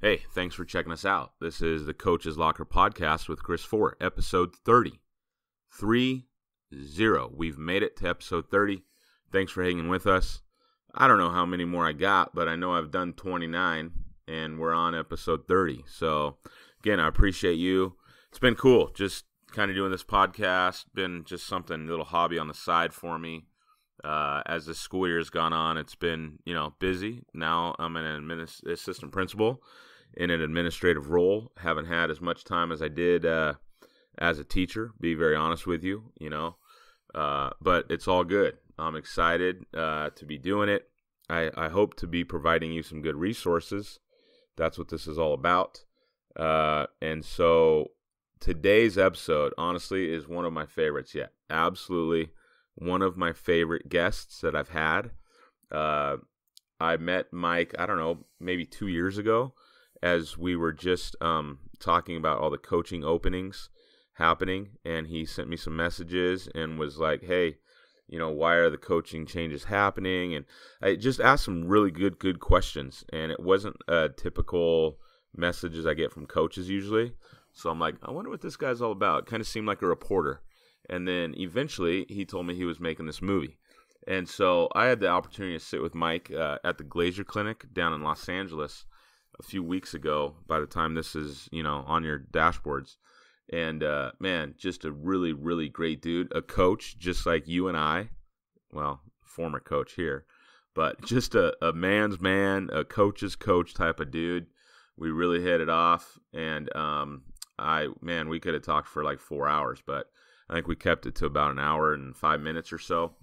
Hey, thanks for checking us out. This is the Coach's Locker Podcast with Chris Ford, episode 30. 30. We've made it to episode 30. Thanks for hanging with us. I don't know how many more I got, but I know I've done 29, and we're on episode 30. So, again, I appreciate you. It's been cool just kind of doing this podcast. Been just something, little hobby on the side for me. As the school year has gone on, it's been, busy. Now I'm an assistant principal in an administrative role. Haven't had as much time as I did as a teacher, be very honest with you, but it's all good. I'm excited to be doing it. I hope to be providing you some good resources. That's what this is all about. And so today's episode, honestly, is one of my favorites yet. Absolutely one of my favorite guests that I've had. I met Mike, I don't know, maybe 2 years ago, as we were just talking about all the coaching openings happening, and he sent me some messages and was like, hey, why are the coaching changes happening? And I just asked some really good questions, and it wasn't a typical messages I get from coaches usually. So I'm like, I wonder what this guy's all about. Kind of seemed like a reporter. And then eventually he told me he was making this movie. And so I had the opportunity to sit with Mike at the Glazier Clinic down in Los Angeles a few weeks ago, by the time this is, on your dashboards. And, man, just a really, really great dude, a coach just like you and I, well, former coach here, but just a man's man, a coach's coach type of dude. We really hit it off, and we could have talked for like 4 hours, but I think we kept it to about an hour and 5 minutes or so.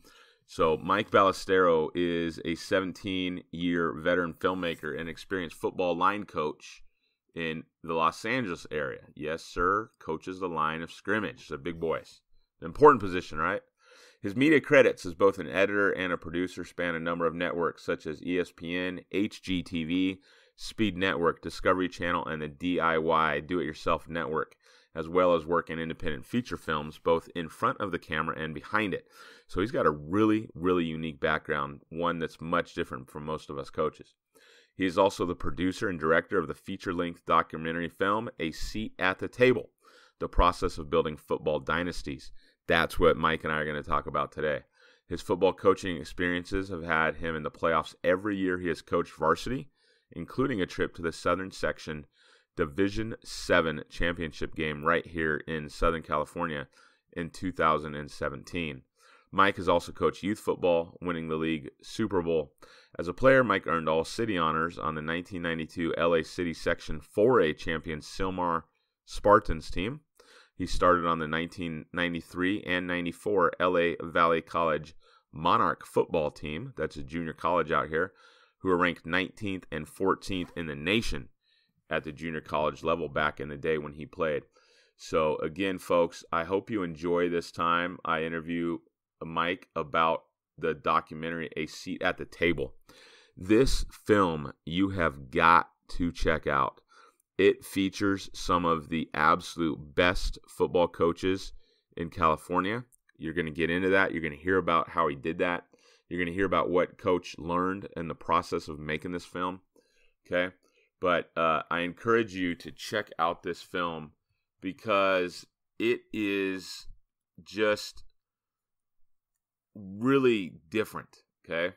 So Mike Ballestero is a 17-year veteran filmmaker and experienced football line coach in the Los Angeles area. Yes, sir, coaches the line of scrimmage. So big boys. An important position, right? His media credits as both an editor and a producer span a number of networks such as ESPN, HGTV, Speed Network, Discovery Channel, and the DIY Do-It-Yourself Network, as well as work in independent feature films, both in front of the camera and behind it. So he's got a really, really unique background, one that's much different from most of us coaches. He is also the producer and director of the feature-length documentary film, A Seat at the Table, The Process of Building Football Dynasties. That's what Mike and I are going to talk about today. His football coaching experiences have had him in the playoffs every year he has coached varsity, including a trip to the Southern Section Division VII championship game right here in Southern California in 2017. Mike has also coached youth football, winning the league Super Bowl. As a player, Mike earned All-City honors on the 1992 LA City Section 4A Champion Sylmar Spartans team. He started on the 1993 and 94 LA Valley College Monarch football team, that's a junior college out here, who were ranked 19th and 14th in the nation at the junior college level back in the day when he played. So again, folks, I hope you enjoy this time. I interview Mike about the documentary A Seat at the Table. This film you have got to check out. It features some of the absolute best football coaches in California. You're going to get into that. You're going to hear about how he did that. You're going to hear about what Coach learned in the process of making this film. Okay? But I encourage you to check out this film because it is just really different. Okay?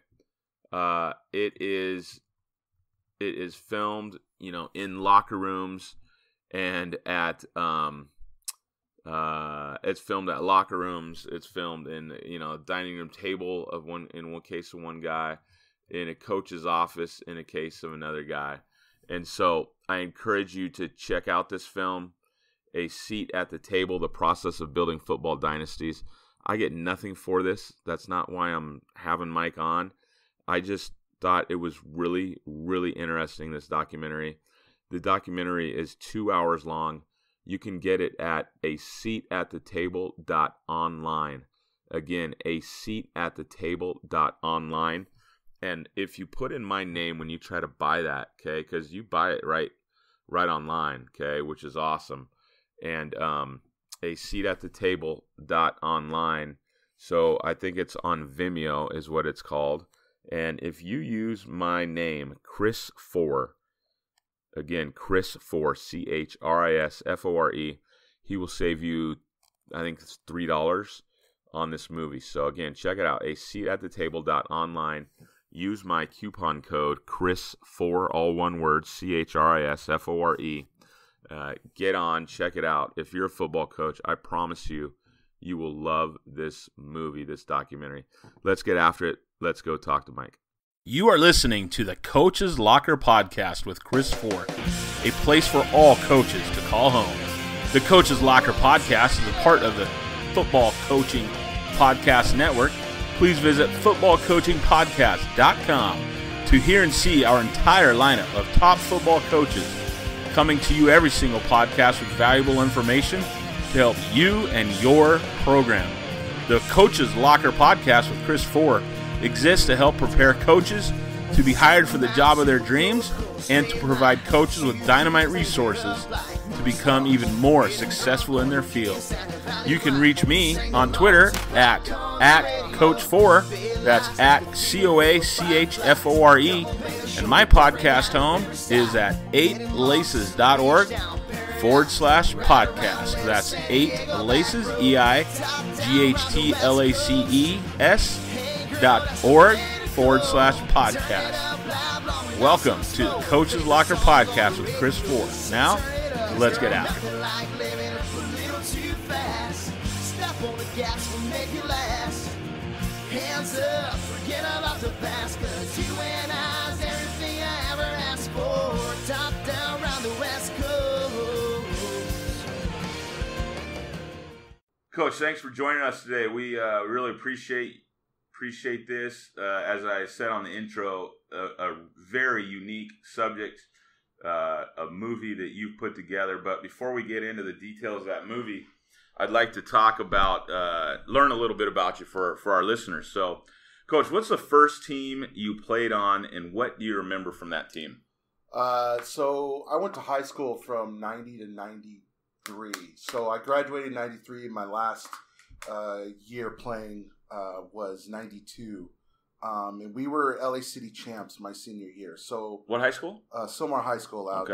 It is filmed, in locker rooms and at it's filmed at locker rooms. It's filmed in a dining room table of in one case of one guy, in a coach's office in a case of another guy. And so I encourage you to check out this film, A Seat at the Table, The Process of Building Football Dynasties. I get nothing for this. That's not why I'm having Mike on. I just thought it was really, really interesting, this documentary. The documentary is 2 hours long. You can get it at aseatathetable.online. Again, aseatathetable.online. And if you put in my name when you try to buy that, okay, because you buy it right online, okay, which is awesome. And aseatathetable.online. So I think it's on Vimeo is what it's called. And if you use my name, Chris 4, Again, Chris4, CHRISFORE. He will save you, I think it's $3 on this movie. So again, check it out, a seat at the table.online. Use my coupon code Chris4, all one word, CHRISFORE. Get on, check it out. If you're a football coach, I promise you, you will love this movie, this documentary. Let's get after it. Let's go talk to Mike. You are listening to the Coach's Locker Podcast with Chris Ford, a place for all coaches to call home. The Coach's Locker Podcast is a part of the Football Coaching Podcast Network. Please visit footballcoachingpodcast.com to hear and see our entire lineup of top football coaches coming to you every single podcast with valuable information to help you and your program. The Coach's Locker Podcast with Chris Ford exists to help prepare coaches to be hired for the job of their dreams and to provide coaches with dynamite resources to become even more successful in their field. You can reach me on Twitter at Coach4, that's at COACHFORE, and my podcast home is at 8laces.org/podcast. That's 8laces, EIGHTLACES.org/podcast. Welcome to the Coach's Locker Podcast with Chris Ford. Now, let's get after it. Hands up, forget about the past, 'cause you and I's everything I ever asked for. Top down around the West Coast. Coach, thanks for joining us today. We really appreciate this. As I said on the intro, a very unique subject, a movie that you've put together. But before we get into the details of that movie, I'd like to talk about, learn a little bit about you for our listeners. So, Coach, what's the first team you played on, and what do you remember from that team? So I went to high school from 90 to 93. So I graduated in 93. My last year playing was 92. And we were LA City champs my senior year. So what high school? Sylmar High School out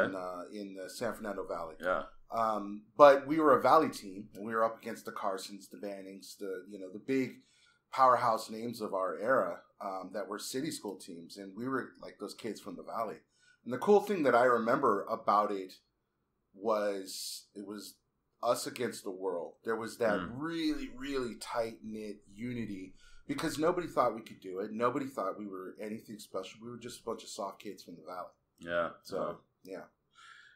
in the San Fernando Valley. Yeah. But we were a Valley team, and we were up against the Carsons, the Bannings, the big powerhouse names of our era that were city school teams, and we were like those kids from the Valley. And the cool thing that I remember about it was us against the world. There was that really, really tight-knit unity because nobody thought we could do it. Nobody thought we were anything special. We were just a bunch of soft kids from the Valley. Yeah. So, yeah.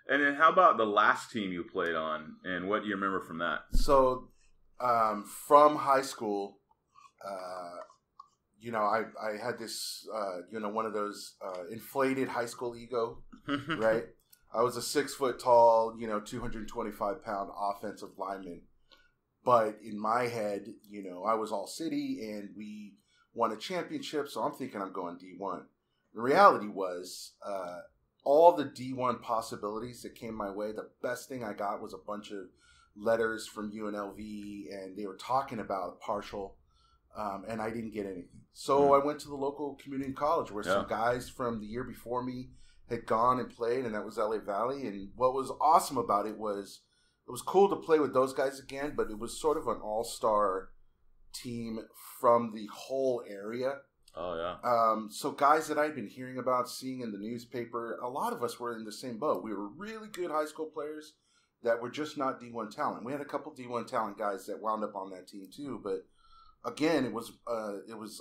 And then how about the last team you played on, and what do you remember from that? So, from high school, I had this, one of those inflated high school ego, right? I was a 6 foot tall, 225-pound offensive lineman. But in my head, I was all city, and we won a championship, so I'm thinking I'm going D1. The reality was, all the D1 possibilities that came my way, the best thing I got was a bunch of letters from UNLV, and they were talking about partial, and I didn't get anything. So I went to the local community college where some guys from the year before me had gone and played, and that was LA Valley. And what was awesome about it was cool to play with those guys again, but it was sort of an all-star team from the whole area. Oh, yeah. So guys that I'd been hearing about, seeing in the newspaper, a lot of us were in the same boat. We were really good high school players that were just not D1 talent. We had a couple D1 talent guys that wound up on that team too, but again, it was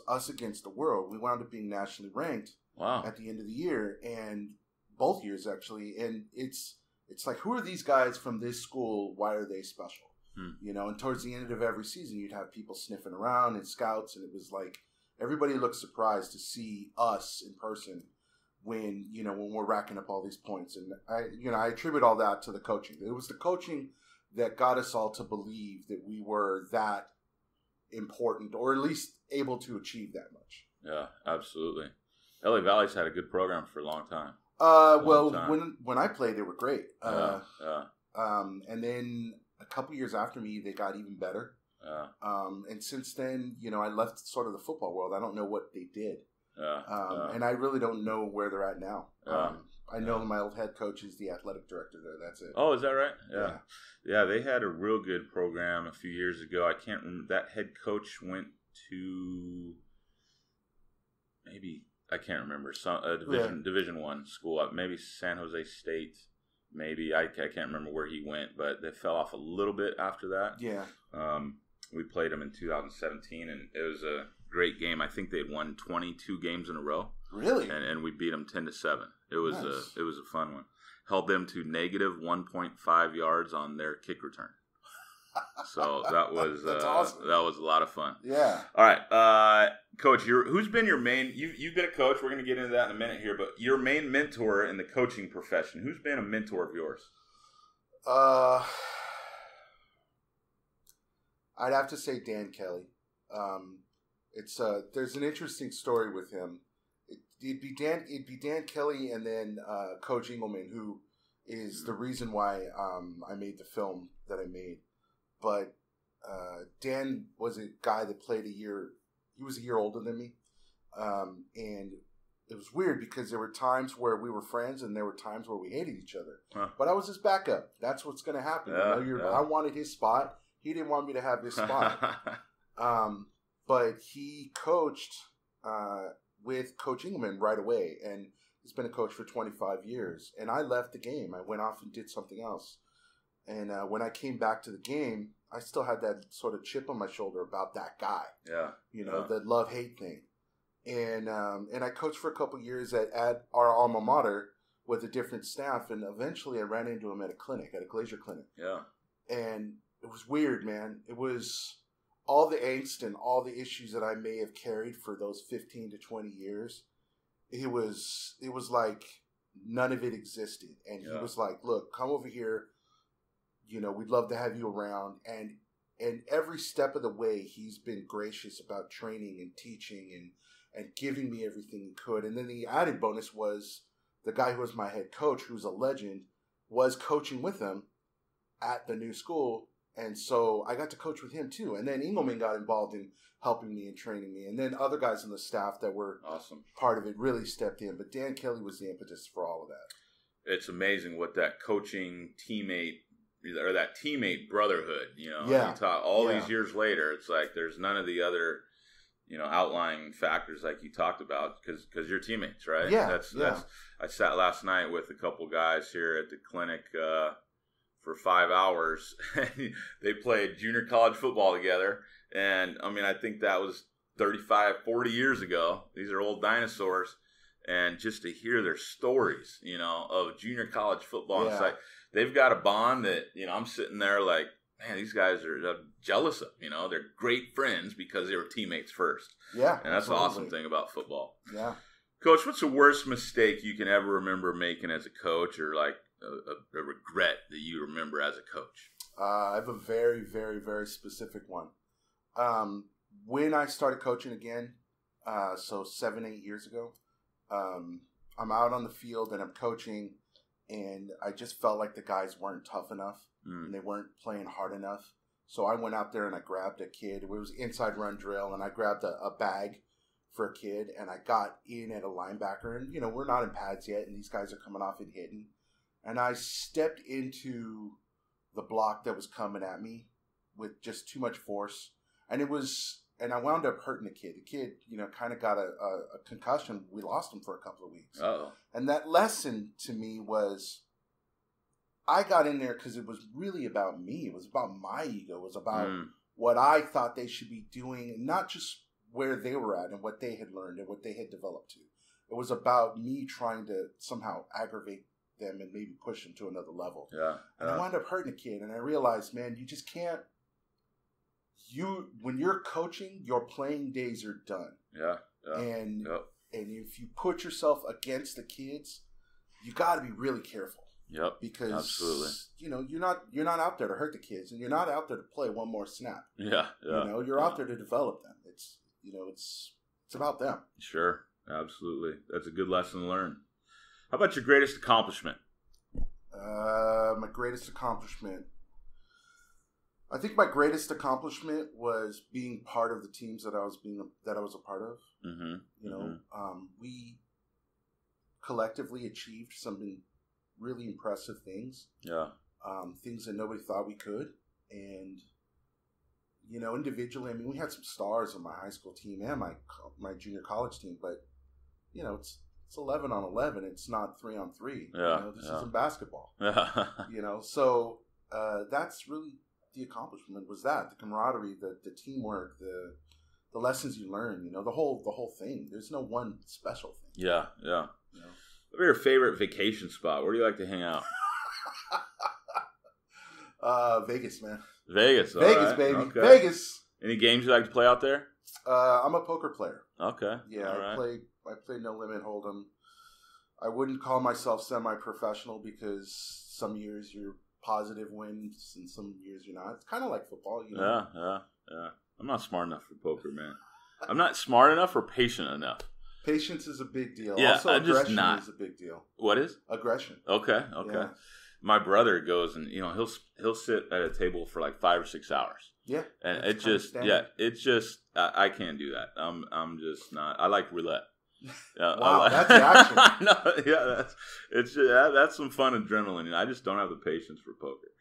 us against the world. We wound up being nationally ranked at the end of the year, and both years actually. And it's like, who are these guys from this school? Why are they special? And towards the end of every season, you'd have people sniffing around and scouts, and it was like, everybody looked surprised to see us in person when we're racking up all these points. And I attribute all that to the coaching. It was the coaching that got us all to believe that we were that important, or at least able to achieve that much. Yeah, absolutely. LA Valley's had a good program for a long time. When I played, they were great. And then a couple years after me, they got even better. And since then, I left sort of the football world. I don't know what they did. And I really don't know where they're at now. I know my old head coach is the athletic director there. That's it. Oh, is that right? Yeah. Yeah, they had a real good program a few years ago. I can't remember. That head coach went to maybe, I can't remember, some Division One school, maybe San Jose State. Maybe I can't remember where he went, but they fell off a little bit after that. Yeah. We played them in 2017, and it was a great game. I think they'd won 22 games in a row. Really? And we beat them 10-7. It was nice. It was a fun one. Held them to negative 1.5 yards on their kick return. So that was That's awesome. That was a lot of fun. Yeah. All right, Coach. Who's been your main? You've been a coach. We're going to get into that in a minute here. But your main mentor in the coaching profession. Who's been a mentor of yours? I'd have to say Dan Kelly. There's an interesting story with him. It'd be Dan Kelly, and then Coach Engelman, who is the reason why I made the film that I made. But Dan was a guy that played a year. He was a year older than me, and it was weird because there were times where we were friends, and there were times where we hated each other. Huh. But I was his backup. That's what's going to happen. I wanted his spot. He didn't want me to have his spot. But he coached with Coach Engelman right away, and he's been a coach for 25 years. And I left the game. I went off and did something else. And when I came back to the game, I still had that sort of chip on my shoulder about that guy. Yeah. The love-hate thing. And I coached for a couple years at our alma mater with a different staff, and eventually I ran into him at a Glacier clinic. Yeah. And it was weird, man. It was all the angst and all the issues that I may have carried for those 15 to 20 years. It was like none of it existed. And he was like, look, come over here. We'd love to have you around. And every step of the way, he's been gracious about training and teaching and giving me everything he could. And then the added bonus was the guy who was my head coach, who's a legend, was coaching with him at the new school. And so I got to coach with him too. And then Engelman got involved in helping me and training me. And then other guys on the staff that were part of it really stepped in. But Dan Kelly was the impetus for all of that. It's amazing what that coaching teammate or that teammate brotherhood, these years later, it's like there's none of the other, outlying factors like you talked about because you're teammates, right? Yeah. That's I sat last night with a couple guys here at the clinic for 5 hours. They played junior college football together. And I think that was 35, 40 years ago. These are old dinosaurs. And just to hear their stories, of junior college football, it's like they've got a bond that, I'm sitting there like, man, these guys are jealous of, they're great friends because they were teammates first. Yeah. And that's the awesome thing about football. Yeah. Coach, what's the worst mistake you can ever remember making as a coach, or like a regret that you remember as a coach? I have a very, very, very specific one. When I started coaching again, so 7-8 years ago, I'm out on the field and I'm coaching, and I just felt like the guys weren't tough enough and they weren't playing hard enough. So I went out there and I grabbed a kid. It was inside run drill, and I grabbed a bag for a kid, and I got in at a linebacker, and we're not in pads yet, and these guys are coming off and hitting, and I stepped into the block that was coming at me with just too much force, and I wound up hurting the kid. The kid, kind of got a concussion. We lost him for a couple of weeks. Uh-oh. And that lesson to me was, I got in there because it was really about me. It was about my ego. It was about what I thought they should be doing, and not just where they were at and what they had learned and what they had developed to. It was about me trying to somehow aggravate them and maybe push them to another level. Yeah. And I wound up hurting a kid, and I realized, man, you just can't. When you're coaching, your playing days are done. Yeah. And if you put yourself against the kids, you got to be really careful. Yep. Because absolutely, you're not out there to hurt the kids, and you're not out there to play one more snap. Yeah. You're out there to develop them. It's it's about them. Sure. Absolutely. That's a good lesson to learn. How about your greatest accomplishment? My greatest accomplishment. I think my greatest accomplishment was being part of the teams that I was a part of. Mm-hmm. collectively achieved some really impressive things. Yeah. Things that nobody thought we could. And, you know, individually, I mean, we had some stars on my high school team and my junior college team, but, you know, it's 11 on 11. It's not 3 on 3. Yeah. You know, this isn't basketball. Yeah. You know, so that's really the accomplishment, was that the camaraderie, the teamwork, the lessons you learn, you know, the whole thing. There's no one special thing. Yeah. Yeah. You know? What's your favorite vacation spot? Where do you like to hang out? Vegas, man. Vegas, Vegas, baby. Okay. Vegas. Any games you like to play out there? I'm a poker player. Okay. Yeah, all right. I play No Limit Hold'em. I wouldn't call myself semi-professional because some years you're positive wins and some years you're not. It's kind of like football, you know. Yeah. I'm not smart enough for poker, man. I'm not smart enough or patient enough. Patience is a big deal. Yeah, also, I'm just aggression not. is a big deal. What is? Aggression. Okay. Yeah. My brother goes and, you know, he'll sit at a table for like 5 or 6 hours. Yeah. And it's just I can't do that. I'm just not. I like roulette. Wow, that's the action. No, yeah, that's some fun adrenaline. I just don't have the patience for poker.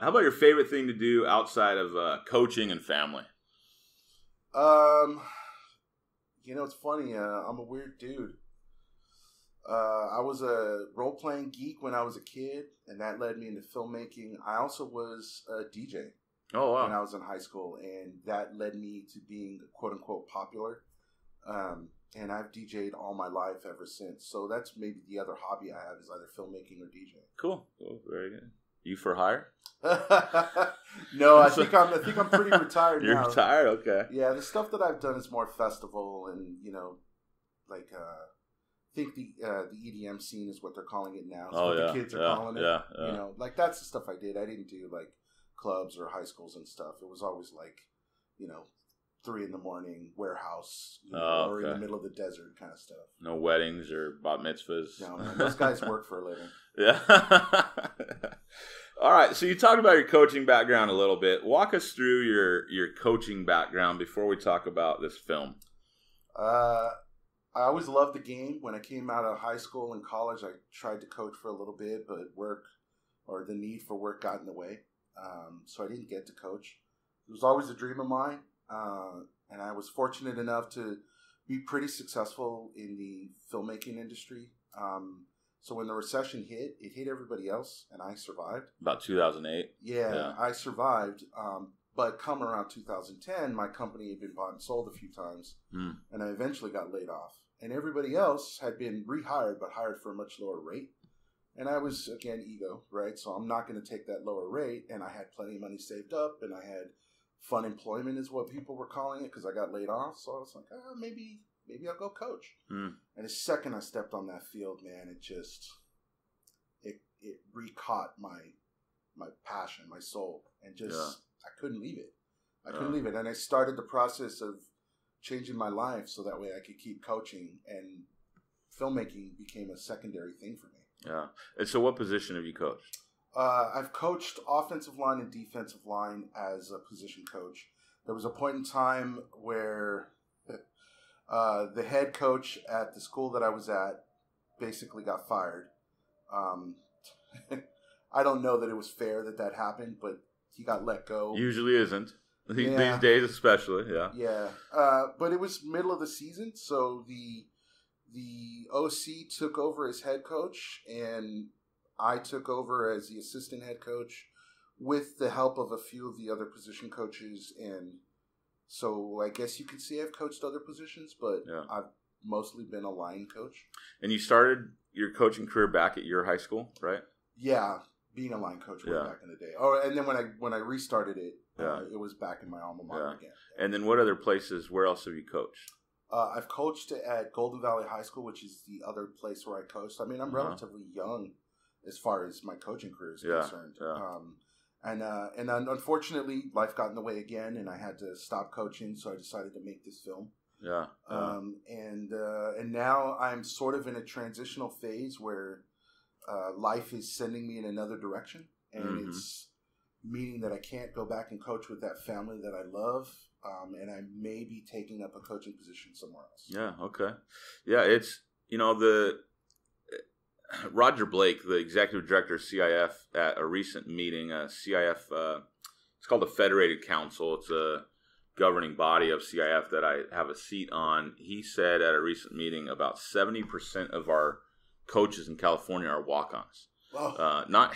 How about your favorite thing to do outside of coaching and family? You know, it's funny. I'm a weird dude. I was a role-playing geek when I was a kid, and that led me into filmmaking. I also was a DJ when I was in high school, and that led me to being quote-unquote popular. And I've DJ'd all my life ever since. So that's maybe the other hobby I have is either filmmaking or DJing. Cool. Very good. You for hire? No, I think I'm pretty retired now. You're retired? Okay. Yeah, the stuff that I've done is more festival and, you know, like I think the EDM scene is what they're calling it now. It's what the kids are calling it. Yeah. You know, like that's the stuff I did. I didn't do like clubs or high schools and stuff. It was always like, you know, 3 a.m, warehouse, you know, or in the middle of the desert kind of stuff. No weddings or bat mitzvahs. No, man, those guys work for a living. Yeah. All right. So you talked about your coaching background a little bit. Walk us through your coaching background before we talk about this film. I always loved the game. When I came out of high school and college, I tried to coach for a little bit, but work or the need for work got in the way. So I didn't get to coach. It was always a dream of mine. And I was fortunate enough to be pretty successful in the filmmaking industry. So when the recession hit, it hit everybody else, and I survived. About 2008. Yeah, I survived. But come around 2010, my company had been bought and sold a few times, and I eventually got laid off. And everybody else had been rehired, but hired for a much lower rate. And I was, again, ego, right? So I'm not going to take that lower rate. And I had plenty of money saved up, and I had fun employment is what people were calling it because I got laid off. So I was like, maybe I'll go coach. And the second I stepped on that field, man, it re-caught my passion, my soul, and just I couldn't leave it. I couldn't leave it. And I started the process of changing my life so that way I could keep coaching, and filmmaking became a secondary thing for me. Yeah. And so what position have you coached? I've coached offensive line and defensive line as a position coach. There was a point in time where the head coach at the school that I was at basically got fired. I don't know that it was fair that happened, but he got let go. Usually isn't. These days especially, yeah. Yeah. But it was middle of the season, so the OC took over as head coach, and I took over as the assistant head coach with the help of a few of the other position coaches. And so I guess you could say I've coached other positions, but I've mostly been a line coach. And you started your coaching career back at your high school, right? Yeah, being a line coach way back in the day. Oh, and then when I restarted it, it was back in my alma mater again. And then what other places, where else have you coached? I've coached at Golden Valley High School, which is the other place where I coached. I mean, I'm relatively young as far as my coaching career is concerned. Yeah. And unfortunately, life got in the way again, and I had to stop coaching, so I decided to make this film. And now I'm sort of in a transitional phase where life is sending me in another direction, and it's meaning that I can't go back and coach with that family that I love, and I may be taking up a coaching position somewhere else. Yeah, okay. Yeah, it's, Roger Blake, the executive director of CIF, at a recent meeting, CIF, it's called the Federated Council. It's a governing body of CIF that I have a seat on. He said at a recent meeting about 70% of our coaches in California are walk-ons. Oh. Not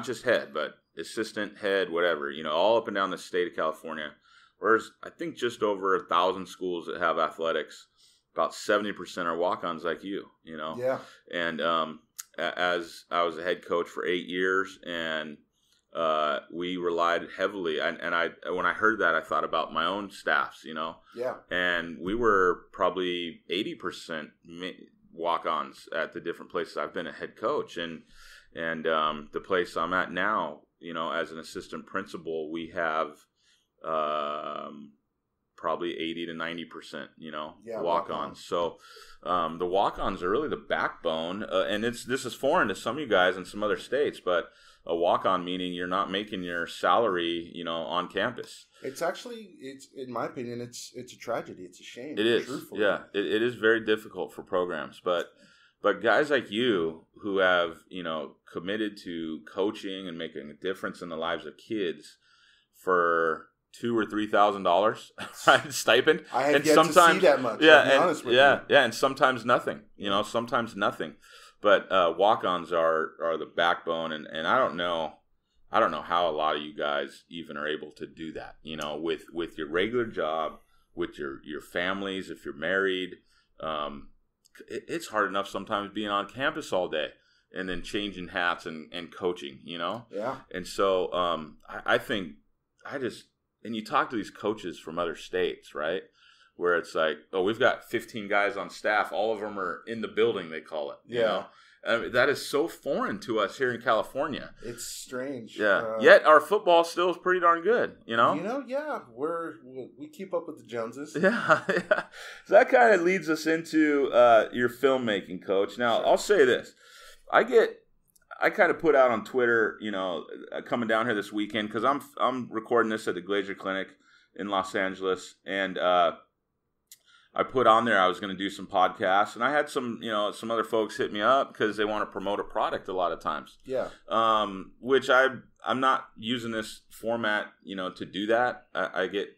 just head, but assistant, head, whatever, all up and down the state of California. Whereas I think just over 1,000 schools that have athletics, about 70% are walk-ons like you, Yeah. And as I was a head coach for 8 years, and we relied heavily, and when I heard that, I thought about my own staffs, Yeah. and we were probably 80% walk-ons at the different places I've been a head coach, and the place I'm at now, as an assistant principal, we have probably 80 to 90%, walk-ons. So the walk-ons are really the backbone, and this is foreign to some of you guys in some other states, but a walk-on meaning you're not making your salary, on campus. It's actually, in my opinion, it's a tragedy. It's a shame. It is, truthfully. yeah. It is very difficult for programs, but guys like you who have, committed to coaching and making a difference in the lives of kids for $2,000 or $3,000 stipend. I have yet to see that much. Yeah, I'll be honest with you. Yeah, and sometimes nothing. Sometimes nothing. But walk-ons are the backbone, and I don't know how a lot of you guys even are able to do that. With your regular job, with your families, if you're married, it's hard enough sometimes being on campus all day and then changing hats and coaching. Yeah. And so I think and you talk to these coaches from other states, right? Where it's like, oh, we've got 15 guys on staff. All of them are in the building, they call it. I mean, that is so foreign to us here in California. It's strange. Yeah. Yet our football still is pretty darn good, Yeah. We keep up with the Joneses. Yeah. So that kind of leads us into your filmmaking, Coach. Now, Sure. I'll say this. I kind of put out on Twitter, coming down here this weekend, because I'm recording this at the Glazier Clinic in Los Angeles, and I put on there I was going to do some podcasts, and I had some other folks hit me up because they want to promote a product a lot of times. Yeah. Which I'm not using this format, to do that. I get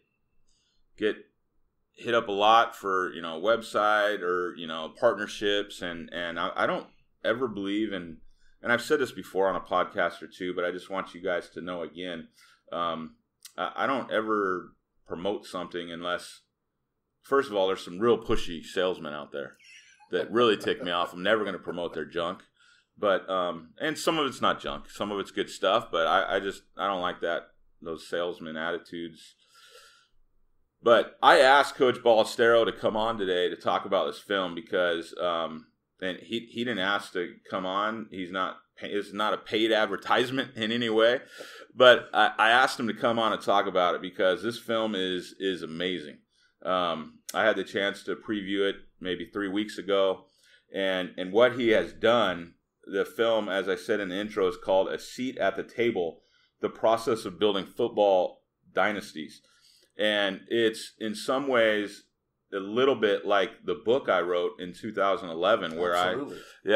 hit up a lot for website or partnerships, and I don't ever believe in. And I've said this before on a podcast or two, but I just want you guys to know again, I don't ever promote something unless, first of all, there's some real pushy salesmen out there that really tick me off. I'm never going to promote their junk. But, and some of it's not junk. Some of it's good stuff, but I don't like those salesman attitudes. But I asked Coach Ballestero to come on today to talk about this film because, and he didn't ask to come on. It's not a paid advertisement in any way. But I asked him to come on and talk about it because this film is amazing. I had the chance to preview it maybe 3 weeks ago. And what he has done, the film, as I said in the intro, is called A Seat at the Table, The Process of Building Football Dynasties. And it's in some ways a little bit like the book I wrote in 2011, where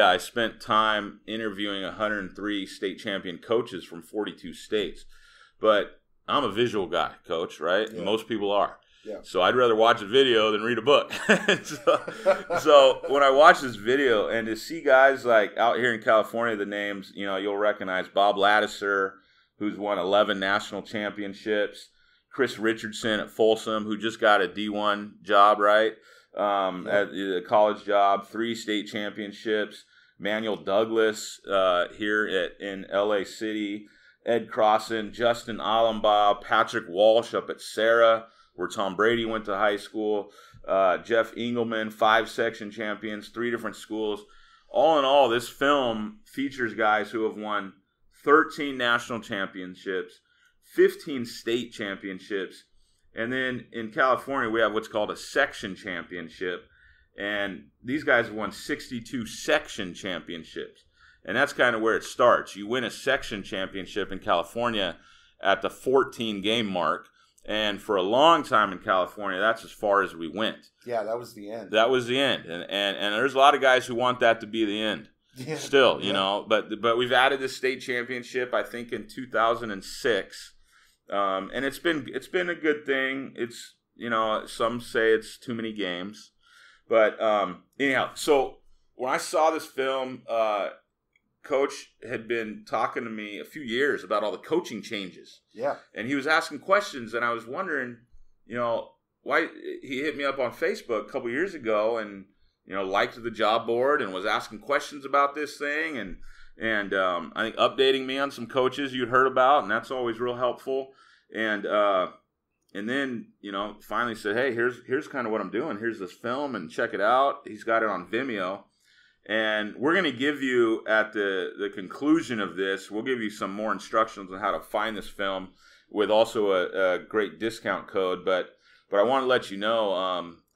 I spent time interviewing 103 state champion coaches from 42 states. But I'm a visual guy, Coach, right? Yeah. Most people are. Yeah. So I'd rather watch a video than read a book. so when I watch this video and to see guys like out here in California, the names, you'll recognize Bob Laddiser, who's won 11 national championships. Chris Richardson at Folsom, who just got a D1 job, right? At a college job, 3 state championships. Manuel Douglas here in LA City. Ed Crossan, Justin Allenbaugh, Patrick Walsh up at Sarah, where Tom Brady went to high school. Jeff Engelman, 5 section champions, 3 different schools. All in all, this film features guys who have won 13 national championships, 15 state championships, and then in California we have what's called a section championship, and these guys have won 62 section championships, and that's kind of where it starts. You win a section championship in California at the 14 game mark, and for a long time in California that's as far as we went. Yeah, that was the end. That was the end, and there's a lot of guys who want that to be the end. Yeah. Still, you know, but we've added the state championship, I think, in 2006. And it's been a good thing. It's, you know, some say it's too many games. But anyhow, so when I saw this film, Coach had been talking to me a few years about all the coaching changes. Yeah. And he was asking questions, and I was wondering, you know, why he hit me up on Facebook a couple years ago and, you know, liked the job board and was asking questions about this thing and I think updating me on some coaches you'd heard about, and that's always real helpful. And then, you know, finally said, hey, here's kind of what I'm doing. Here's this film, and check it out. He's got it on Vimeo. And we're going to give you, at the conclusion of this, we'll give you some more instructions on how to find this film with also a great discount code. But I want to let you know,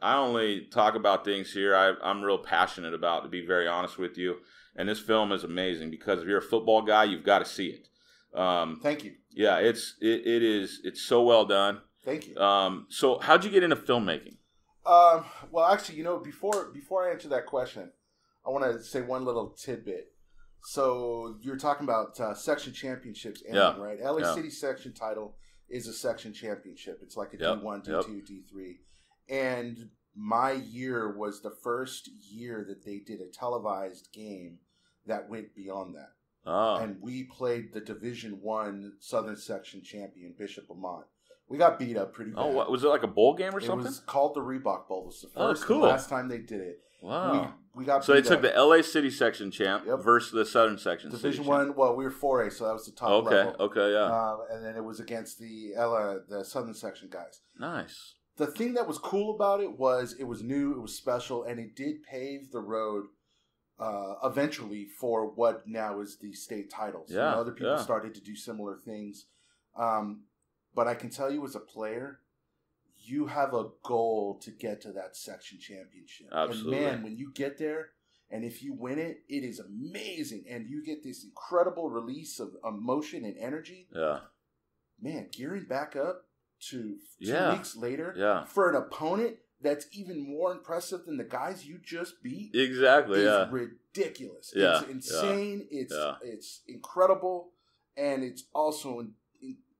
I only talk about things here I'm real passionate about, to be very honest with you. And this film is amazing because if you're a football guy, you've got to see it. Thank you. Yeah, it's so well done. Thank you. So how'd you get into filmmaking? Well, actually, you know, before I answer that question, I want to say one little tidbit. So you're talking about section championships ending, right? LA City section title is a section championship. It's like a D1, D2, D3. And my year was the first year that they did a televised game that went beyond that. Oh. And we played the Division I Southern Section champion, Bishop Lamont. We got beat up pretty bad. Oh, what, was it like a bowl game or something? It was called the Reebok Bowl. It was the first cool. and last time they did it. Wow. We got so beat they took up. the LA City section champ versus the Southern section Division city champ. I, well, we were 4A, so that was the top level. Okay, yeah. And then it was against the Southern section guys. Nice. The thing that was cool about it was new, it was special, and it did pave the road eventually for what now is the state titles. Yeah, You know, other people started to do similar things. But I can tell you as a player, you have a goal to get to that section championship. Absolutely. And man, when you get there, and if you win it, it is amazing. And you get this incredible release of emotion and energy. Yeah. Man, gearing back up to 2 weeks later for an opponent that's even more impressive than the guys you just beat. Exactly. Is ridiculous. Yeah. It's insane. It's incredible, and it's also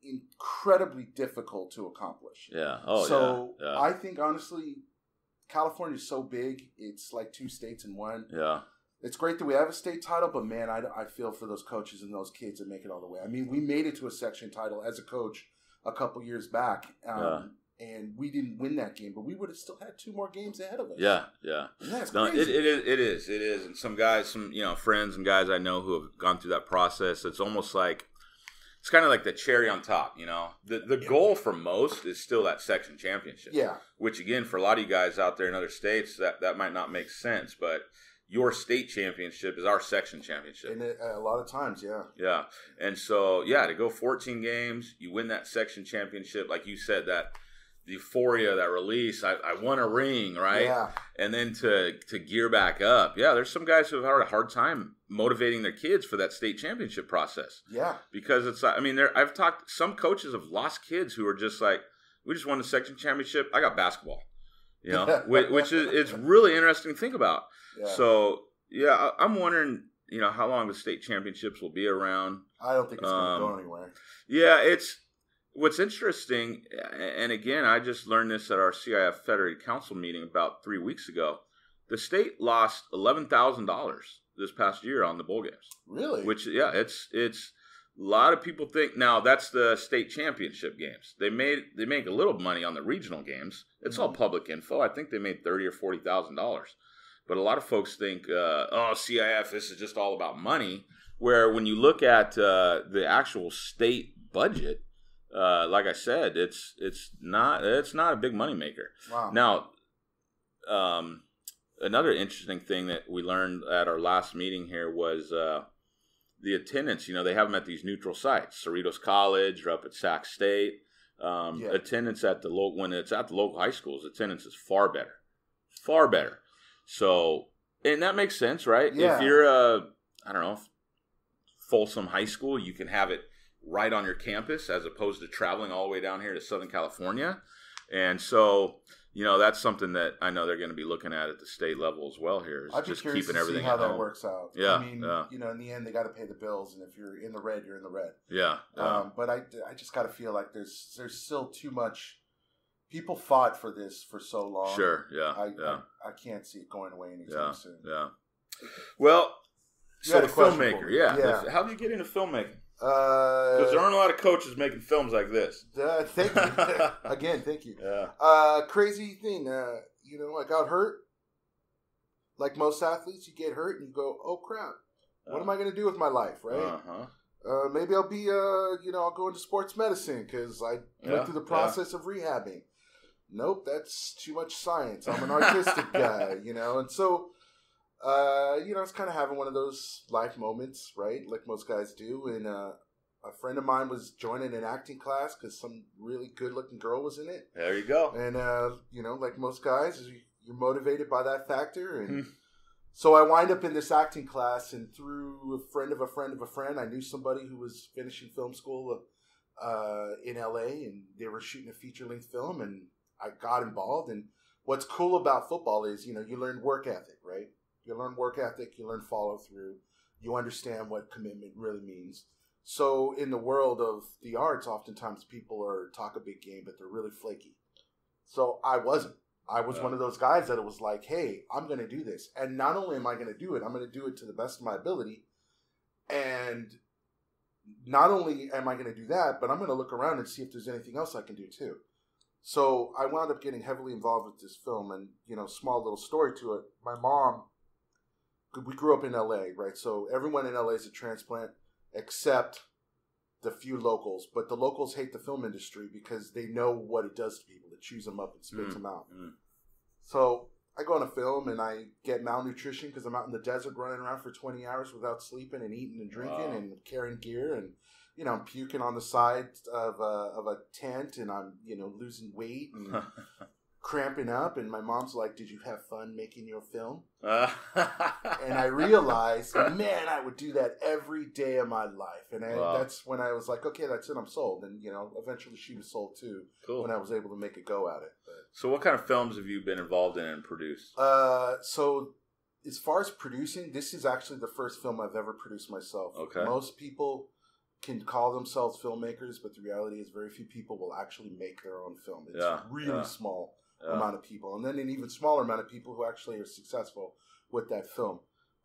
incredibly difficult to accomplish. Yeah. I think honestly, California is so big. It's like 2 states in one. Yeah. It's great that we have a state title, but man, I feel for those coaches and those kids that make it all the way. I mean, we made it to a section title as a coach a couple years back, and we didn't win that game, but we would have still had 2 more games ahead of us. Yeah. And that's No, crazy. it is. And some guys, friends and guys I know who have gone through that process, it's almost like, it's kind of like the cherry on top, you know. The goal for most is still that section championship. Yeah. Which, again, for a lot of you guys out there in other states, that might not make sense, but your state championship is our section championship. And a lot of times, Yeah. And so, to go 14 games, you win that section championship, like you said, that the euphoria, that release, I won a ring, right? Yeah. And then to gear back up. Yeah, there's some guys who have had a hard time motivating their kids for that state championship process. Yeah. Because I've talked, some coaches have lost kids who are just like, we just won the section championship, I got basketball. You know, which is, it's really interesting to think about. Yeah. So, I'm wondering, how long the state championships will be around. I don't think it's going to go anywhere. Yeah, what's interesting, and again, I just learned this at our CIF Federated Council meeting about 3 weeks ago. The state lost $11,000 this past year on the bowl games. Really? Which, it's a lot of people think now that's the state championship games. They make a little money on the regional games. It's all public info. I think they made $30,000 or $40,000. But a lot of folks think, CIF, this is just all about money. Where when you look at the actual state budget, like I said, it's not a big money maker. Wow. Now, another interesting thing that we learned at our last meeting here was the attendance. They have them at these neutral sites, Cerritos College or up at Sac State. Attendance at when it's at the local high schools, attendance is far better. So, and that makes sense, right? Yeah. If you're Folsom High School, you can have it right on your campus as opposed to traveling all the way down here to Southern California. And so, that's something that I know they're going to be looking at the state level as well here. Is I'd be just curious keeping to everything see how at that home. works out. Yeah, I mean, in the end, they got to pay the bills, and if you're in the red, you're in the red. Yeah. But I just got to feel like there's still too much. People fought for this for so long. Sure. Yeah. I can't see it going away anytime soon. Yeah. Well, so the filmmaker. Yeah. How did you get into filmmaking? Because there aren't a lot of coaches making films like this. Thank you. Again, thank you. Yeah. Crazy thing. I got hurt. Like most athletes, you get hurt and you go, "Oh crap! What am I going to do with my life?" Right? Maybe I'll be, I'll go into sports medicine because I went through the process of rehabbing. Nope, that's too much science. I'm an artistic guy, and so. It's kind of having one of those life moments, right? Like most guys do. And a friend of mine was joining an acting class because some really good-looking girl was in it. There you go. And, like most guys, you're motivated by that factor. And so I wind up in this acting class, and through a friend of a friend of a friend, I knew somebody who was finishing film school in L.A., and they were shooting a feature-length film, and I got involved. And what's cool about football is, you learn work ethic, right? You learn work ethic, you learn follow through, you understand what commitment really means. So in the world of the arts, oftentimes people talk a big game, but they're really flaky. So I wasn't. I was one of those guys that it was like, hey, I'm going to do this. And not only am I going to do it, I'm going to do it to the best of my ability. And not only am I going to do that, but I'm going to look around and see if there's anything else I can do too. So I wound up getting heavily involved with this film, and, small little story to it. My mom, we grew up in LA, right? So everyone in LA is a transplant except the few locals. But the locals hate the film industry because they know what it does to people. It chews them up and spits them out. So I go on a film and I get malnutrition because I'm out in the desert running around for 20 hours without sleeping and eating and drinking and carrying gear. And, I'm puking on the side of a tent, and I'm, losing weight and cramping up. And my mom's like, "Did you have fun making your film?" And I realized, man, I would do that every day of my life. And that's when I was like, okay, that's it, I'm sold. And, eventually she was sold too. Cool. When I was able to make a go at it. So what kind of films have you been involved in and produced? So as far as producing, this is actually the first film I've ever produced myself. Okay. Most people can call themselves filmmakers, but the reality is very few people will actually make their own film. It's really small amount of people, and then an even smaller amount of people who actually are successful with that film.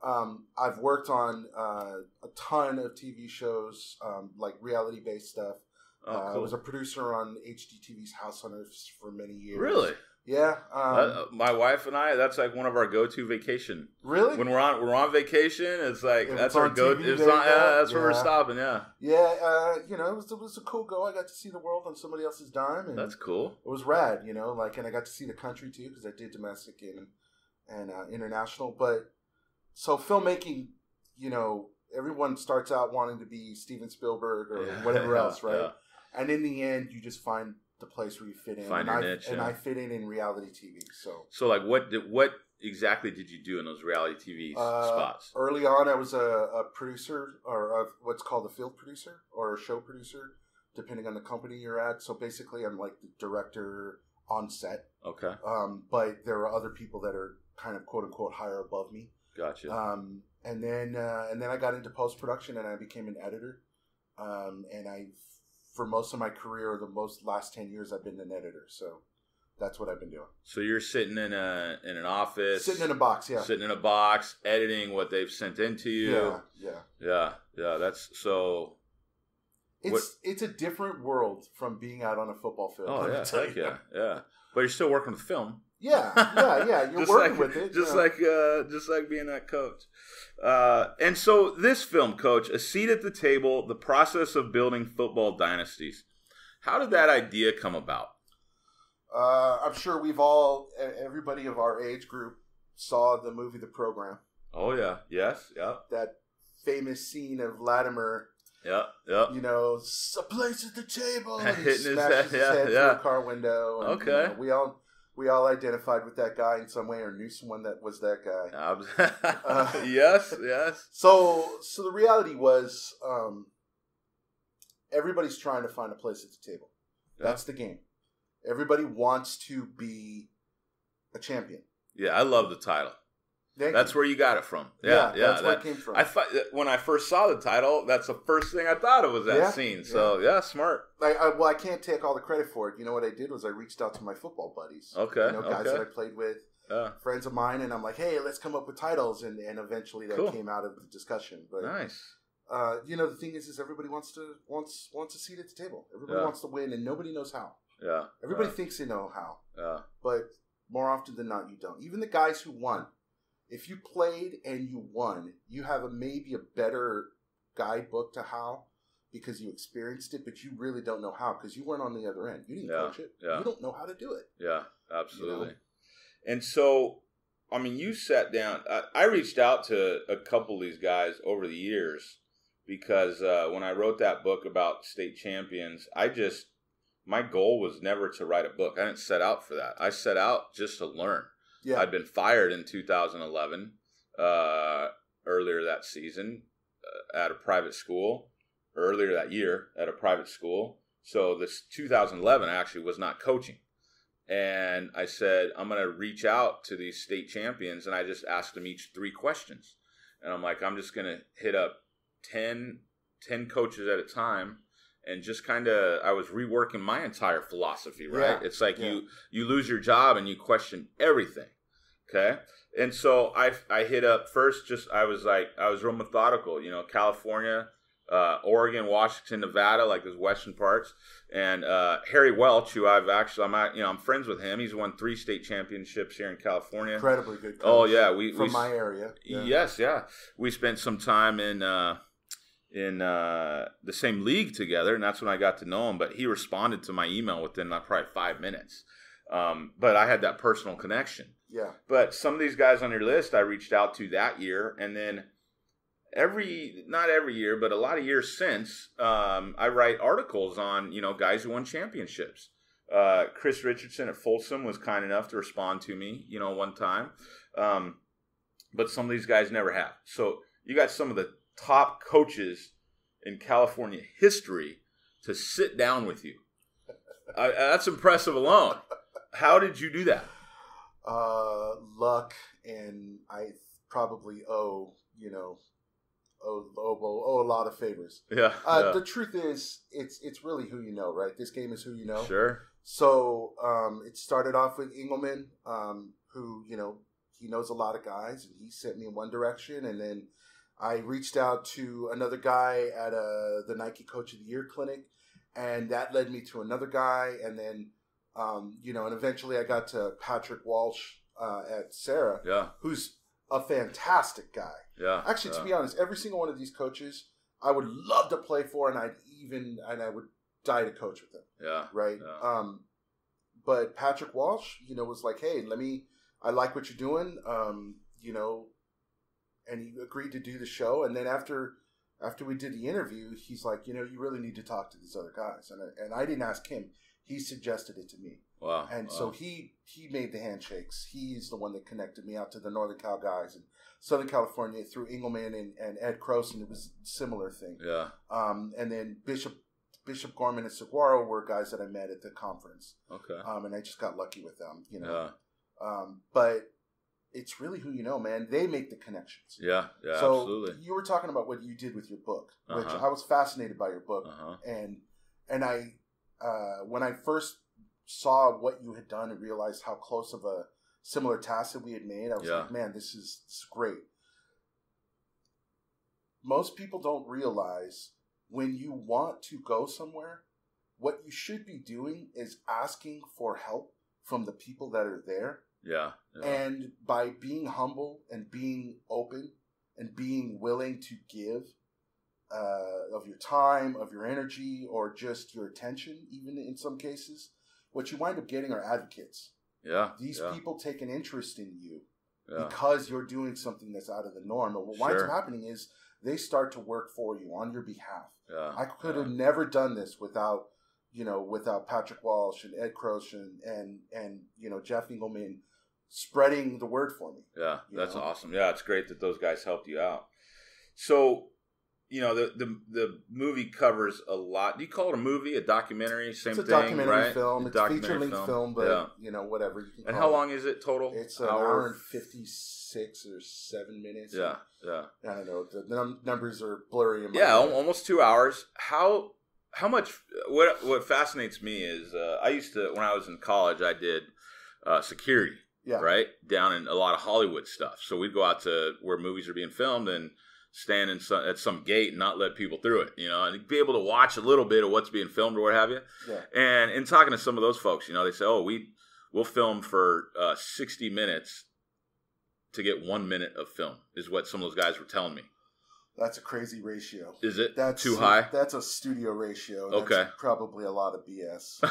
I've worked on a ton of TV shows, like reality-based stuff. Cool. I was a producer on HGTV's House Hunters for many years. Really? Yeah. My wife and I, that's like one of our go-to vacation. Really? When we're on vacation, it's like that's our go. That's where we're stopping. Yeah. Yeah. It was a cool go. I got to see the world on somebody else's dime, and that's cool. It was rad. And I got to see the country too because I did domestic and international. But so filmmaking, everyone starts out wanting to be Steven Spielberg or whatever else, right? Yeah. And in the end, you just find the place where you fit in. Find your niche, and I fit in reality TV. So like, what exactly did you do in those reality TV spots? Early on, I was a producer, or what's called a field producer or a show producer, depending on the company you're at. So basically, I'm like the director on set. Okay. But there are other people that are kind of quote unquote higher above me. Gotcha. And then I got into post production and I became an editor. And for most of my career, last 10 years, I've been an editor. So that's what I've been doing. So you're sitting in an office, sitting in a box, sitting in a box, editing what they've sent into you. Yeah. That's so. It's a different world from being out on a football field. Oh yeah, heck yeah. But you're still working with film. Yeah. You're working with it. Just like being that coach. And so this film, Coach, A Seat at the Table, The Process of Building Football Dynasties. How did that idea come about? I'm sure everybody of our age group saw the movie The Program. Oh, yeah. Yes. Yeah. That famous scene of Latimer. Yeah. A place at the table. And he smashes his head through a car window. And, okay. We all identified with that guy in some way, or knew someone that was that guy. Yes. So the reality was, everybody's trying to find a place at the table. Yeah. That's the game. Everybody wants to be a champion. Yeah, I love the title. That's where you got it from. Yeah, that's where it came from. I thought when I first saw the title, that's the first thing I thought of was that scene. So smart. I can't take all the credit for it. You know what I did was I reached out to my football buddies. Okay, guys that I played with, friends of mine, and I'm like, hey, let's come up with titles, and eventually that came out of the discussion. But nice. The thing is everybody wants a seat at the table. Everybody wants to win, and nobody knows how. Yeah. Everybody thinks they know how. Yeah. But more often than not, you don't. Even the guys who won, if you played and you won, you have maybe a better guidebook to how because you experienced it, but you really don't know how because you weren't on the other end. You didn't coach it. Yeah. You don't know how to do it. Yeah, absolutely. And so, I mean, you sat down. I reached out to a couple of these guys over the years because when I wrote that book about state champions, my goal was never to write a book. I didn't set out for that. I set out just to learn. Yeah. I'd been fired in 2011, earlier that season at a private school, earlier that year at a private school. So this 2011 actually was not coaching. And I said, I'm going to reach out to these state champions. And I just asked them each 3 questions. And I'm like, I'm just going to hit up 10 coaches at a time. And just kind of, I was reworking my entire philosophy, right? Yeah. It's like you lose your job and you question everything, okay? And so I hit up first, I was real methodical, California, Oregon, Washington, Nevada, like those western parts. And Harry Welch, who I'm friends with him. He's won 3 state championships here in California. Incredibly good coach. Oh, yeah. From my area. Yeah. Yes, yeah. We spent some time in the same league together, and that's when I got to know him. But he responded to my email within probably 5 minutes. But I had that personal connection. Yeah. But some of these guys on your list I reached out to that year, and then not every year, but a lot of years since, I write articles on, guys who won championships. Chris Richardson at Folsom was kind enough to respond to me, one time. But some of these guys never have. So you got some of the top coaches in California history to sit down with you. That's impressive alone. How did you do that? Luck, and I probably owe a lot of favors. Yeah. The truth is, it's really who you know, right? This game is who you know. Sure. So it started off with Engelman, who he knows a lot of guys, and he sent me in one direction, and then I reached out to another guy at the Nike Coach of the Year clinic, and that led me to another guy, and then and eventually I got to Patrick Walsh at Sarah, who's a fantastic guy. Yeah. Actually, to be honest, every single one of these coaches I would love to play for, and I would die to coach with them. Yeah. Right. Yeah. But Patrick Walsh, was like, hey, I like what you're doing. And he agreed to do the show. And then after we did the interview, he's like, you really need to talk to these other guys. And I didn't ask him. He suggested it to me. Wow. And so he made the handshakes. He's the one that connected me out to the Northern Cal guys and Southern California through Engelman and Ed Croson. It was a similar thing. Yeah. And then Bishop Gorman and Saguaro were guys that I met at the conference. Okay. And I just got lucky with them, Yeah. But it's really who you know, man. They make the connections. Yeah, so absolutely. You were talking about what you did with your book, which I was fascinated by your book. And I, when I first saw what you had done and realized how close of a similar task that we had made, I was like, man, this is great. Most people don't realize when you want to go somewhere, what you should be doing is asking for help from the people that are there. Yeah. And by being humble and being open and being willing to give of your time, of your energy, or just your attention, even in some cases, what you wind up getting are advocates. Yeah. These people take an interest in you because you're doing something that's out of the norm. And what winds up happening is they start to work for you on your behalf. Yeah. I could have never done this without Patrick Walsh and Ed Croson and Jeff Engelman spreading the word for me. Yeah, that's awesome. Yeah, it's great that those guys helped you out. So, the movie covers a lot. Do you call it a movie, a documentary, same thing, It's a documentary right? film. It's a feature-length film, but whatever. You can and call how it. long is it total? It's an hour and 56 or 7 minutes. Yeah. I don't know. The numbers are blurry. Almost 2 hours. How much? What fascinates me is I used to, when I was in college, I did security. Yeah. Right? Down in a lot of Hollywood stuff. So we'd go out to where movies are being filmed and stand at some gate and not let people through it, and be able to watch a little bit of what's being filmed or what have you. Yeah. And in talking to some of those folks, they say, oh, we'll film for 60 minutes to get 1 minute of film is what some of those guys were telling me. That's a crazy ratio. Is it that's too high? That's a studio ratio. That's okay. Probably a lot of BS.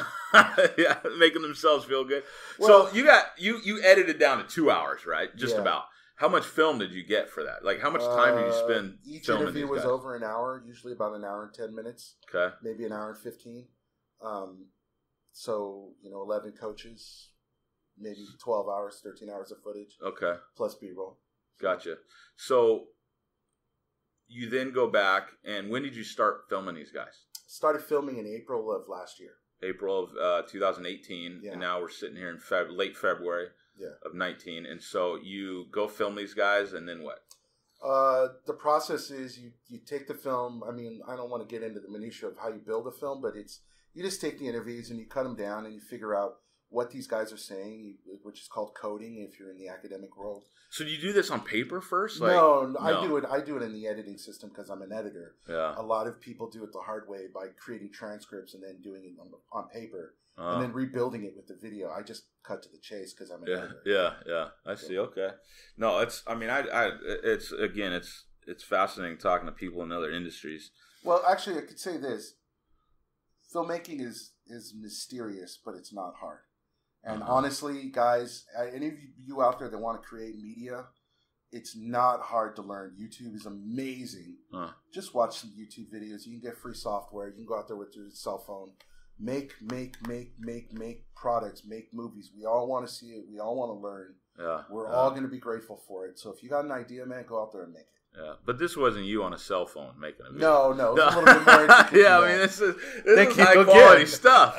Yeah, making themselves feel good. Well, so you edited down to 2 hours, right? Just about. How much film did you get for that? Like, how much time did you spend each filming interview these was guys? over an hour, usually about an hour and 10 minutes. Okay. Maybe an hour and 15. So, 11 coaches, maybe 12 hours, 13 hours of footage. Okay. Plus B-roll. Gotcha. So you then go back, and when did you start filming these guys? Started filming in April of last year. April of 2018, yeah. And now we're sitting here in late February of 19. And so you go film these guys, and then what? The process is you take the film. I mean, I don't want to get into the minutia of how you build a film, but you just take the interviews and you cut them down and you figure out what these guys are saying, which is called coding if you're in the academic world. So do you do this on paper first? No. I do it in the editing system because I'm an editor. Yeah. A lot of people do it the hard way by creating transcripts and then doing it on paper and then rebuilding it with the video. I just cut to the chase because I'm an editor. Yeah. I see. Okay. No, it's fascinating talking to people in other industries. Well, actually, I could say this: filmmaking is mysterious, but it's not hard. And honestly, guys, any of you out there that want to create media, it's not hard to learn. YouTube is amazing. Just watch some YouTube videos. You can get free software. You can go out there with your cell phone. Make products, make movies. We all want to see it. We all want to learn. Yeah. We're all going to be grateful for it. So if you got an idea, man, go out there and make it. Yeah, but this wasn't you on a cell phone making a video. No, it's a little bit more intricate. Yeah, I mean, this is high quality stuff.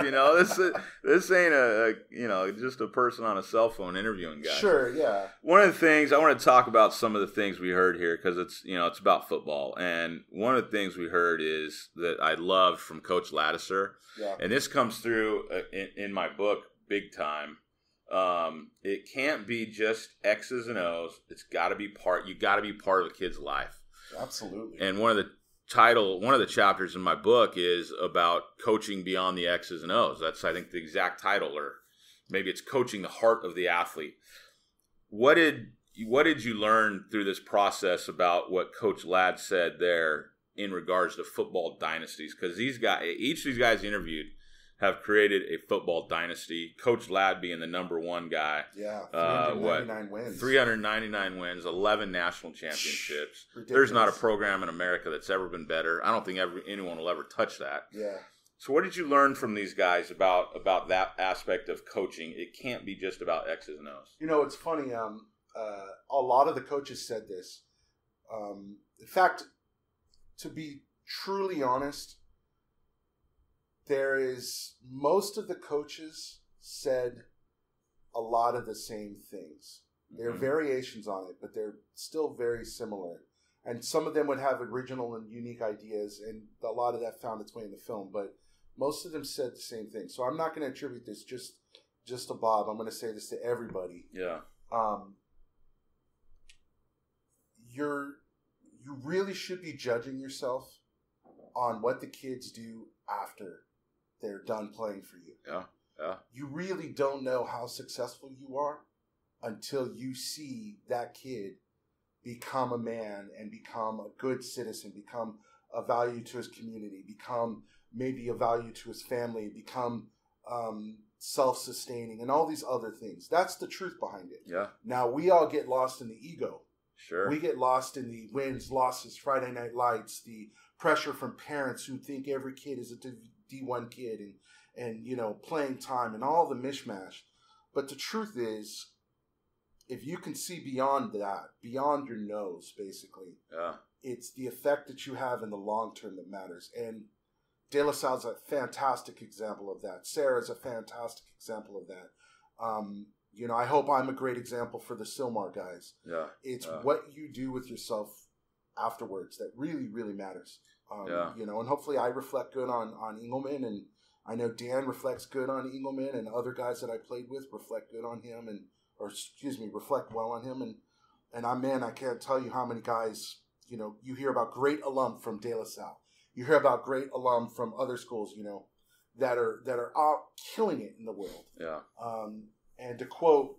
This ain't just a person on a cell phone interviewing guys. Sure, yeah. One of the things I want to talk about, some of the things we heard here, because it's about football, and one of the things we heard is that I loved from Coach Laddeser, and this comes through in my book big time. It can't be just X's and O's. It's got to be you got to be part of a kid's life. Absolutely. And one of the chapters in my book is about coaching beyond the X's and O's. That's, I think, the exact title, or maybe it's coaching the heart of the athlete. What did you learn through this process about what Coach Ladd said there in regards to football dynasties? Because each of these guys interviewed have created a football dynasty. Coach Ladd being the number one guy. Yeah, 399 wins. 399 wins, 11 national championships. Ridiculous. There's not a program in America that's ever been better. I don't think anyone will ever touch that. Yeah. So what did you learn from these guys about that aspect of coaching? It can't be just about X's and O's. It's funny. A lot of the coaches said this. In fact, to be truly honest, most of the coaches said a lot of the same things. There are variations on it, but they're still very similar. And some of them would have original and unique ideas, and a lot of that found its way in the film. But most of them said the same thing. So I'm not going to attribute this just to Bob. I'm going to say this to everybody. Yeah. You really should be judging yourself on what the kids do after they're done playing for you. Yeah. You really don't know how successful you are until you see that kid become a man and become a good citizen, become a value to his community, become maybe a value to his family, become self-sustaining, and all these other things. That's the truth behind it. Yeah. Now, we all get lost in the ego. Sure. We get lost in the wins, losses, Friday Night Lights, the pressure from parents who think every kid is a D1 kid and playing time and all the mishmash. But the truth is, if you can see beyond that, beyond your nose, basically, it's the effect that you have in the long term that matters. And De La Salle's a fantastic example of that. Sarah's a fantastic example of that. I hope I'm a great example for the Sylmar guys. Yeah. It's what you do with yourself afterwards that really, really matters. And hopefully I reflect good on Engelman, and I know Dan reflects good on Engelman, and other guys that I played with reflect good on him, reflect well on him. And I can't tell you how many guys, you hear about great alum from De La Salle. You hear about great alum from other schools, that are out killing it in the world. Yeah. And to quote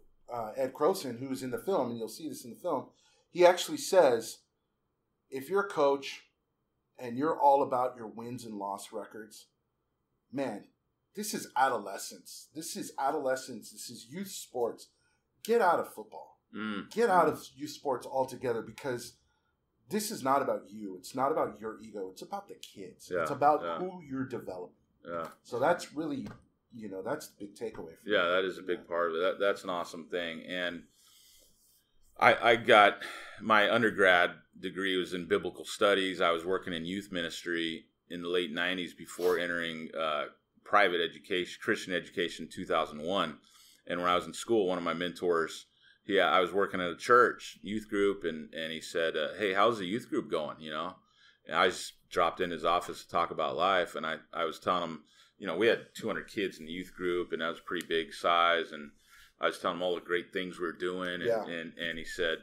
Ed Croson, who's in the film, and you'll see this in the film, he actually says, if you're a coach and you're all about your wins and loss records, man, this is adolescence. This is youth sports. Get out of football. Get out of youth sports altogether, because this is not about you. It's not about your ego. It's about the kids. It's about who you're developing. Yeah. So that's really, that's the big takeaway for me. Yeah, that is a big part of it. That's an awesome thing. And I got my undergrad degree was in biblical studies. I was working in youth ministry in the late 90s before entering private education, Christian education in 2001. And when I was in school, one of my mentors, I was working at a church youth group, and he said, hey, how's the youth group going, And I just dropped in his office to talk about life, and I was telling him, we had 200 kids in the youth group, and that was a pretty big size, and I was telling him all the great things we were doing, and he said,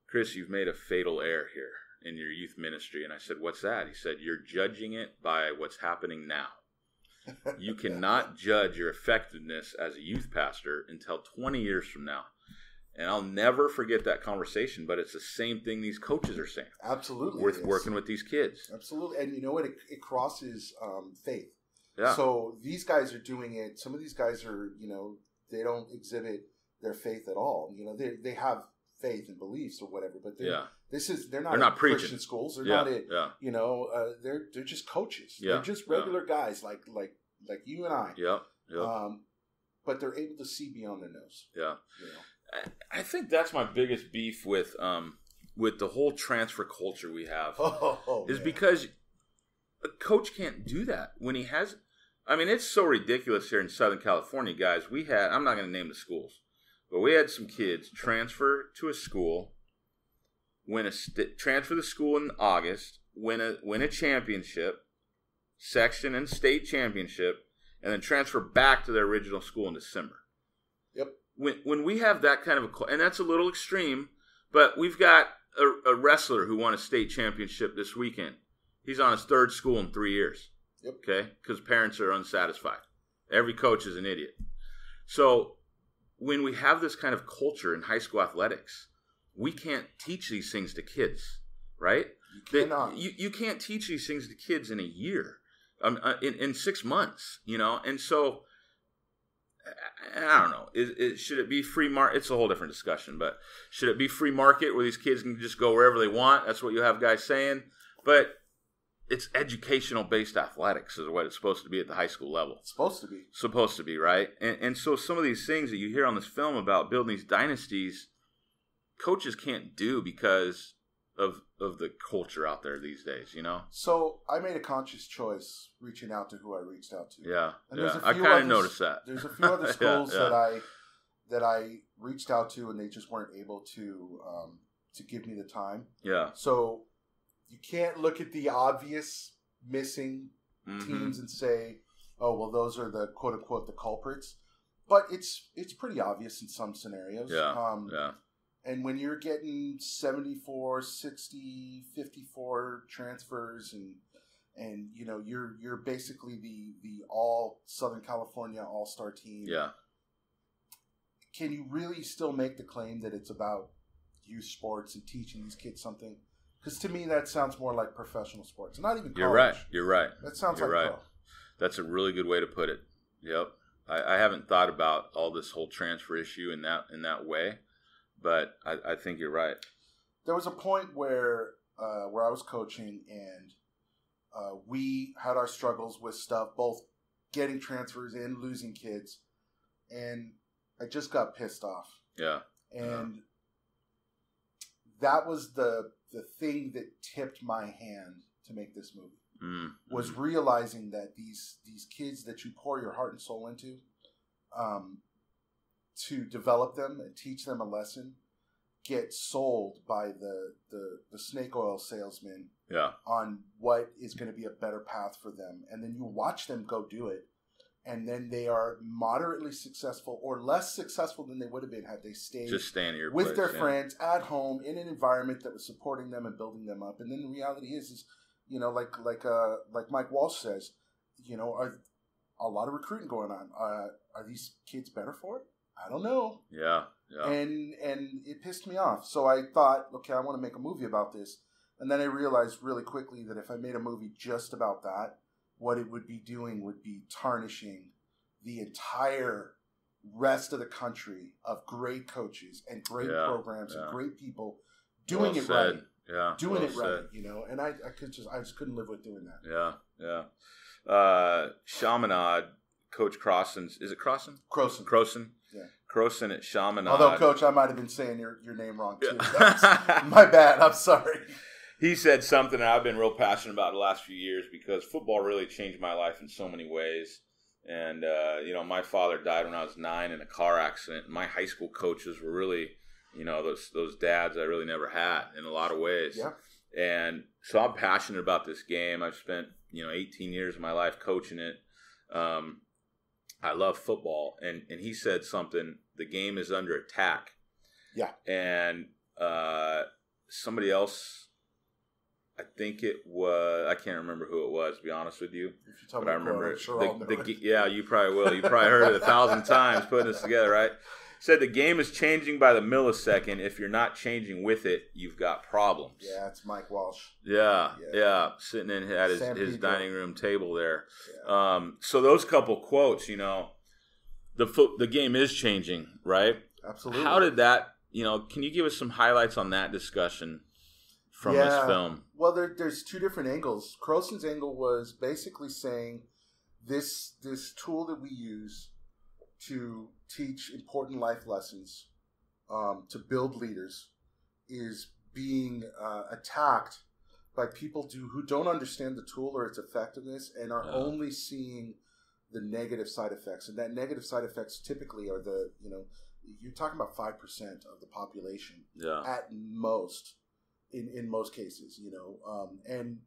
Chris, you've made a fatal error here in your youth ministry. And I said, what's that? He said, you're judging it by what's happening now. You cannot judge your effectiveness as a youth pastor until 20 years from now. And I'll never forget that conversation, but it's the same thing these coaches are saying. Absolutely. Worth working with these kids. Absolutely. And you know what? It crosses faith. Yeah. So these guys are doing it. Some of these guys are, they don't exhibit their faith at all. They have faith and beliefs or whatever, but they're not Christian schools. They're not it. Yeah. They're just coaches. Yeah. They're just regular guys like you and I. Yeah. Yeah. But they're able to see beyond their nose. Yeah. I think that's my biggest beef with the whole transfer culture we have is because a coach can't do that when he has. I mean, it's so ridiculous here in Southern California, guys. I'm not going to name the schools, but we had some kids transfer to a school, transfer to school in August, win a championship, section and state championship, and then transfer back to their original school in December. Yep. When we have that kind of and that's a little extreme, but we've got a wrestler who won a state championship this weekend. He's on his third school in 3 years. Yep. Okay? Because parents are unsatisfied. Every coach is an idiot. So when we have this kind of culture in high school athletics, we can't teach these things to kids, right? You cannot. You can't teach these things to kids in a year, in 6 months, And so, I don't know. Should it be free market? It's a whole different discussion, but should it be free market where these kids can just go wherever they want? That's what you have guys saying. But it's educational-based athletics is what it's supposed to be at the high school level. It's supposed to be. Supposed to be, right? And so some of these things that you hear on this film about building these dynasties, coaches can't do because of the culture out there these days, So I made a conscious choice reaching out to who I reached out to. Yeah, and I kind of noticed that. There's a few other schools that I reached out to, and they just weren't able to give me the time. Yeah. So you can't look at the obvious missing teams and say, oh, well, those are the quote unquote the culprits. But it's pretty obvious in some scenarios. Yeah. And when you're getting 74, 60, 54 transfers and you're basically the all Southern California all-star team. Yeah. Can you really still make the claim that it's about youth sports and teaching these kids something? Because to me, that sounds more like professional sports, not even college. You're right. That sounds You're like right. Pro. That's a really good way to put it. Yep. I haven't thought about all this whole transfer issue in that way, but I think you're right. There was a point where I was coaching, and we had our struggles with stuff, both getting transfers and losing kids, and I just got pissed off. Yeah. And that was the the thing that tipped my hand to make this movie was realizing that these kids that you pour your heart and soul into, to develop them and teach them a lesson, get sold by the snake oil salesman on what is going to be a better path for them. And then you watch them go do it. And then they are moderately successful or less successful than they would have been had they stayed just staying at your with place, their friends at home in an environment that was supporting them and building them up. And then the reality is like Mike Walsh says, are a lot of recruiting going on. Are these kids better for it? I don't know. Yeah. And it pissed me off. So I thought, okay, I want to make a movie about this. And then I realized really quickly that if I made a movie just about that, what it would be doing would be tarnishing the entire rest of the country of great coaches and great programs and great people doing it right. Yeah. Doing it right, and I just couldn't live with doing that. Yeah. Chaminade, Coach Crossan's, is it Crossan? Crossan. Yeah. Crossan at Chaminade. Although, Coach, I might have been saying your name wrong, too. My bad. I'm sorry. He said something that I've been real passionate about the last few years because football really changed my life in so many ways. And, my father died when I was 9 in a car accident. My high school coaches were really, those dads I really never had in a lot of ways. Yeah. And so I'm passionate about this game. I've spent, 18 years of my life coaching it. I love football. And he said something, the game is under attack. Yeah. And somebody else, I think it was, I can't remember who it was, to be honest with you. If you tell me, I remember it. Yeah, you probably will. You probably heard it 1,000 times putting this together, right? Said the game is changing by the millisecond. If you're not changing with it, you've got problems. Yeah, it's Mike Walsh. Yeah. Sitting in at his dining room table there. Yeah. So those couple quotes, the game is changing, right? Absolutely. How did that, can you give us some highlights on that discussion from this film? Well, there's two different angles. Crossan's angle was basically saying this tool that we use to teach important life lessons, to build leaders, is being attacked by people who don't understand the tool or its effectiveness and are only seeing the negative side effects. And that negative side effects typically are you're talking about 5% of the population at most. In most cases, and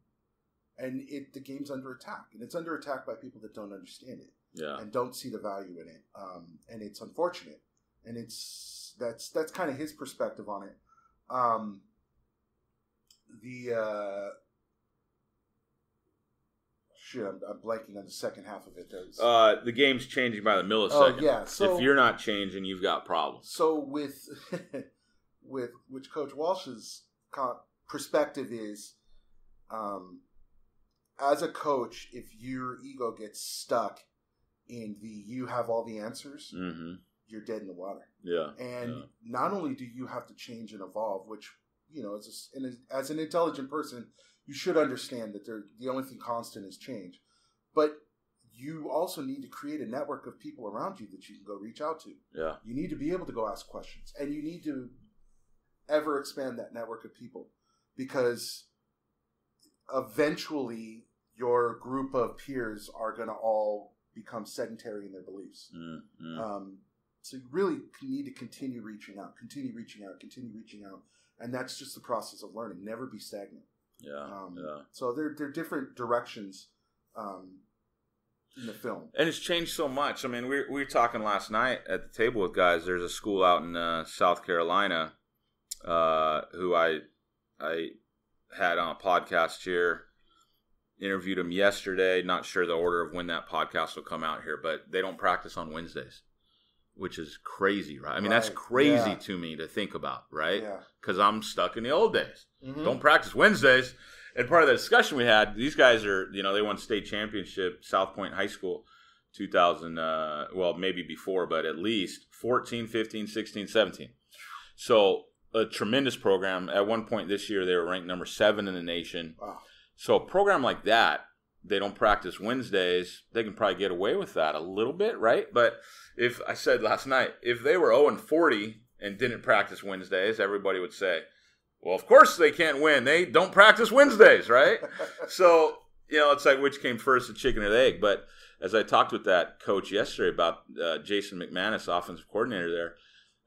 the game's under attack, and it's under attack by people that don't understand it, and don't see the value in it, and it's unfortunate, and that's kind of his perspective on it. I'm blanking on the second half of it. The game's changing by the millisecond. Oh, yeah. So if you're not changing, you've got problems. So with which Coach Walsh's perspective is, as a coach, if your ego gets stuck in you have all the answers, you're dead in the water. Yeah. And not only do you have to change and evolve, which, as an intelligent person, you should understand that the only thing constant is change. But you also need to create a network of people around you that you can go reach out to. Yeah. You need to be able to go ask questions, and you need to ever expand that network of people, because eventually your group of peers are going to all become sedentary in their beliefs. So you really need to continue reaching out. And that's just the process of learning. Never be stagnant. So they're different directions in the film. And it's changed so much. I mean, we were talking last night at the table with guys. There's a school out in South Carolina who I had on a podcast here. Interviewed him yesterday. Not sure the order of when that podcast will come out here, but they don't practice on Wednesdays, which is crazy, right? I mean, that's crazy to me to think about, right? Because I'm stuck in the old days. Don't practice Wednesdays. And part of the discussion we had, these guys are, they won state championship, South Point High School, 2000, well, maybe before, but at least 14, 15, 16, 17. So a tremendous program. At one point this year, they were ranked number 7 in the nation. Wow. So a program like that, they don't practice Wednesdays. They can probably get away with that a little bit, right? But if I said last night, if they were 0-40 and didn't practice Wednesdays, everybody would say, Well, of course they can't win. They don't practice Wednesdays, right? So, it's like which came first, the chicken or the egg. But as I talked with that coach yesterday about Jason McManus, offensive coordinator there,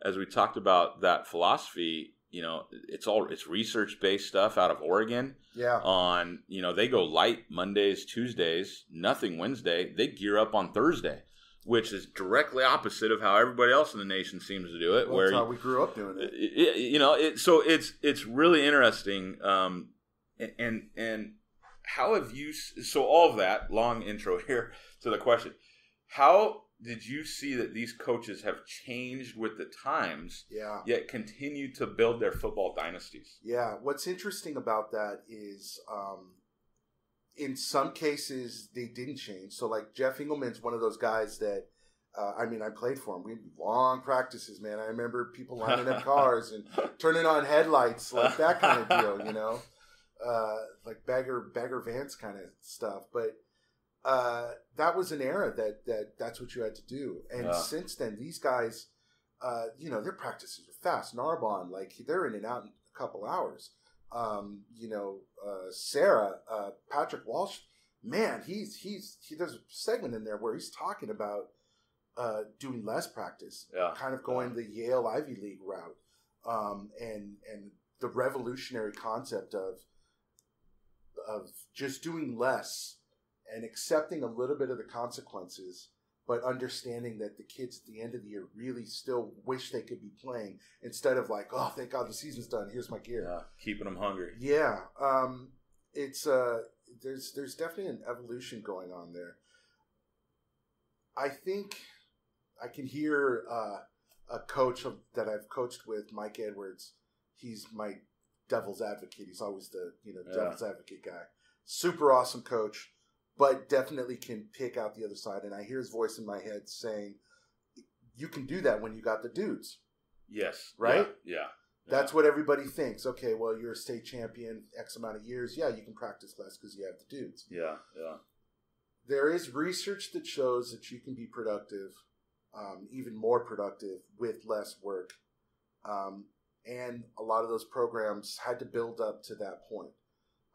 as we talked about that philosophy, it's research-based stuff out of Oregon. Yeah. On, they go light Mondays, Tuesdays, nothing Wednesday. They gear up on Thursday, which is directly opposite of how everybody else in the nation seems to do it. Well, that's how we grew up doing it. So it's really interesting. And how have you? So all of that long intro here to the question: how did you see that these coaches have changed with the times? Yeah. Yet continue to build their football dynasties. Yeah. What's interesting about that is, in some cases they didn't change. So like Jeff Engelman's one of those guys that, I played for him. We had long practices, man. I remember people lining up cars and turning on headlights, like that kind of deal, like Bagger Vance kind of stuff. But that was an era that's what you had to do. And since then, these guys, their practices are fast. Narbonne, like they're in and out in a couple hours. Sarah, Patrick Walsh, man, he there's a segment in there where he's talking about doing less practice, kind of going the Yale Ivy League route, and the revolutionary concept of just doing less and accepting a little bit of the consequences, but understanding that the kids at the end of the year really still wish they could be playing instead of like, oh, thank God the season's done. Here's my gear. Yeah, keeping them hungry. Yeah. It's there's definitely an evolution going on there. I think I can hear a coach that I've coached with, Mike Edwards. He's my devil's advocate. He's always the devil's advocate guy. Super awesome coach, but definitely can pick out the other side. And I hear his voice in my head saying, you can do that when you got the dudes. Yes. Right? Yeah. That's what everybody thinks. Okay, well, you're a state champion X amount of years. Yeah, you can practice less because you have the dudes. Yeah. There is research that shows that you can be productive, even more productive with less work. And a lot of those programs had to build up to that point.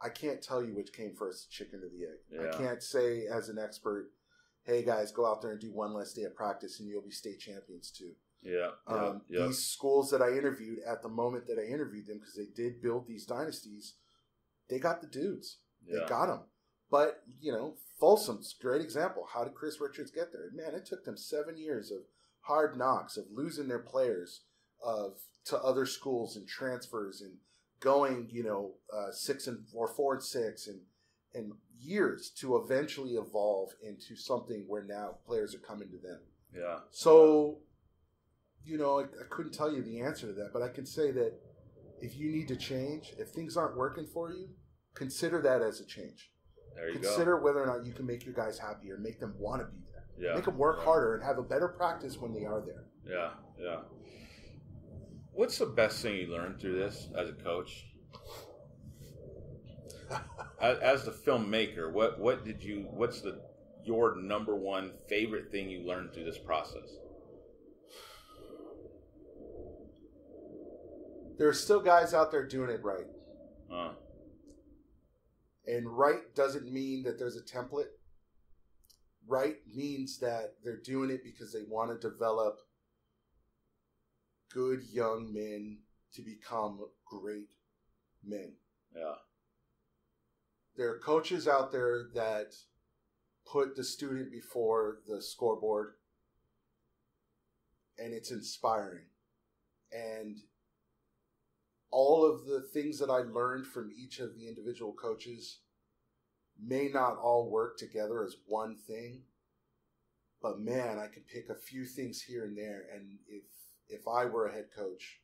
I can't tell you which came first, the chicken or the egg. Yeah. I can't say as an expert, hey, guys, go out there and do one less day of practice and you'll be state champions too. Yeah. These schools that I interviewed at the moment that I interviewed them, because they did build these dynasties, they got the dudes. Yeah. They got them. But, Folsom's a great example. How did Chris Richards get there? Man, it took them 7 years of hard knocks, of losing their players, to other schools and transfers and going, 4-6 and years to eventually evolve into something where now players are coming to them. Yeah. So, I couldn't tell you the answer to that, but I can say that if you need to change, if things aren't working for you, consider that as a change. There you Consider go. whether or not you can make your guys happier, make them want to be there. Yeah. Make them work harder and have a better practice when they are there. Yeah. What's the best thing you learned through this as a coach? As the filmmaker, what's your number one favorite thing you learned through this process? There are still guys out there doing it right. And right doesn't mean that there's a template. Right means that they're doing it because they want to develop good young men to become great men. Yeah. There are coaches out there that put the student before the scoreboard, and it's inspiring. And all of the things that I learned from each of the individual coaches may not all work together as one thing, but man, I can pick a few things here and there, and if I were a head coach,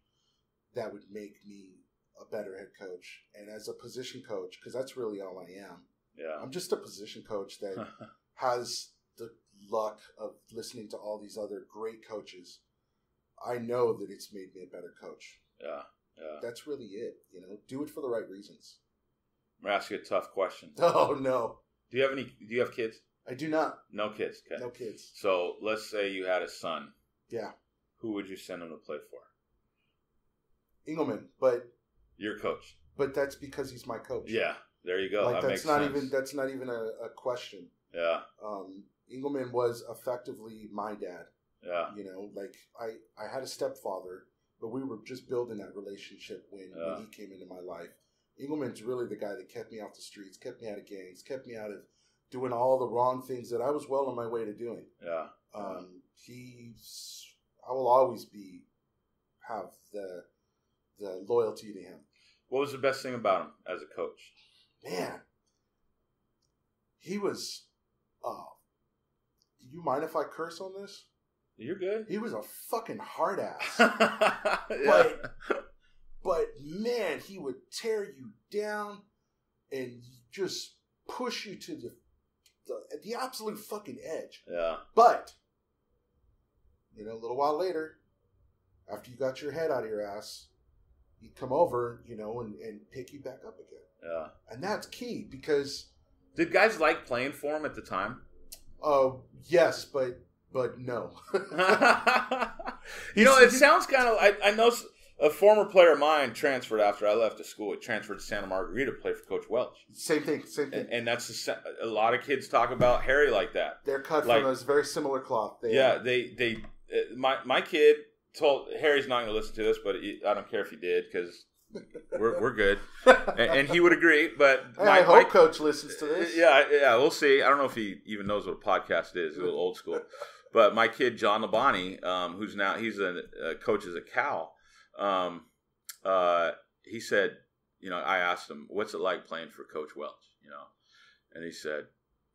that would make me a better head coach. And as a position coach, because that's really all I am. Yeah. I'm just a position coach that has the luck of listening to all these other great coaches. I know that it's made me a better coach. Yeah. That's really it. Do it for the right reasons. I'm gonna ask you a tough question. Oh no. Do you have kids? I do not. No kids. Okay. No kids. So let's say you had a son. Yeah. Who would you send him to play for? Engelman, but Your coach. But that's because he's my coach. Yeah, there you go. Like, that that's makes not sense. even that's not even a question. Yeah. Engelman was effectively my dad. Yeah. You know, like I had a stepfather, but we were just building that relationship when he came into my life. Engelman's really the guy that kept me off the streets, kept me out of gangs, kept me out of doing all the wrong things that I was well on my way to doing. Yeah. I will always have the loyalty to him. What was the best thing about him as a coach? Man, he was. Do you mind if I curse on this? You're good. He was a fucking hard ass. Yeah. But man, he would tear you down and just push you to the absolute fucking edge. Yeah. But, you know, a little while later, after you got your head out of your ass, he'd come over, you know, and pick you back up again. Yeah. And that's key because... Did guys like playing for him at the time? Yes, but no. You know, it sounds kind of... I know a former player of mine transferred after I left the school. He transferred to Santa Margarita to play for Coach Welch. Same thing. And that's a lot of kids talk about Harry like that. They're cut from a very similar cloth. My kid told... Harry's not going to listen to this, but I don't care if he did because... We're good, and he would agree. But I hope Coach listens to this. Yeah, we'll see. I don't know if he even knows what a podcast is. He's a little old school. But my kid John Labani, who's now he's a coach as a Cal. He said, you know, I asked him, "What's it like playing for Coach Welch?" You know, and he said,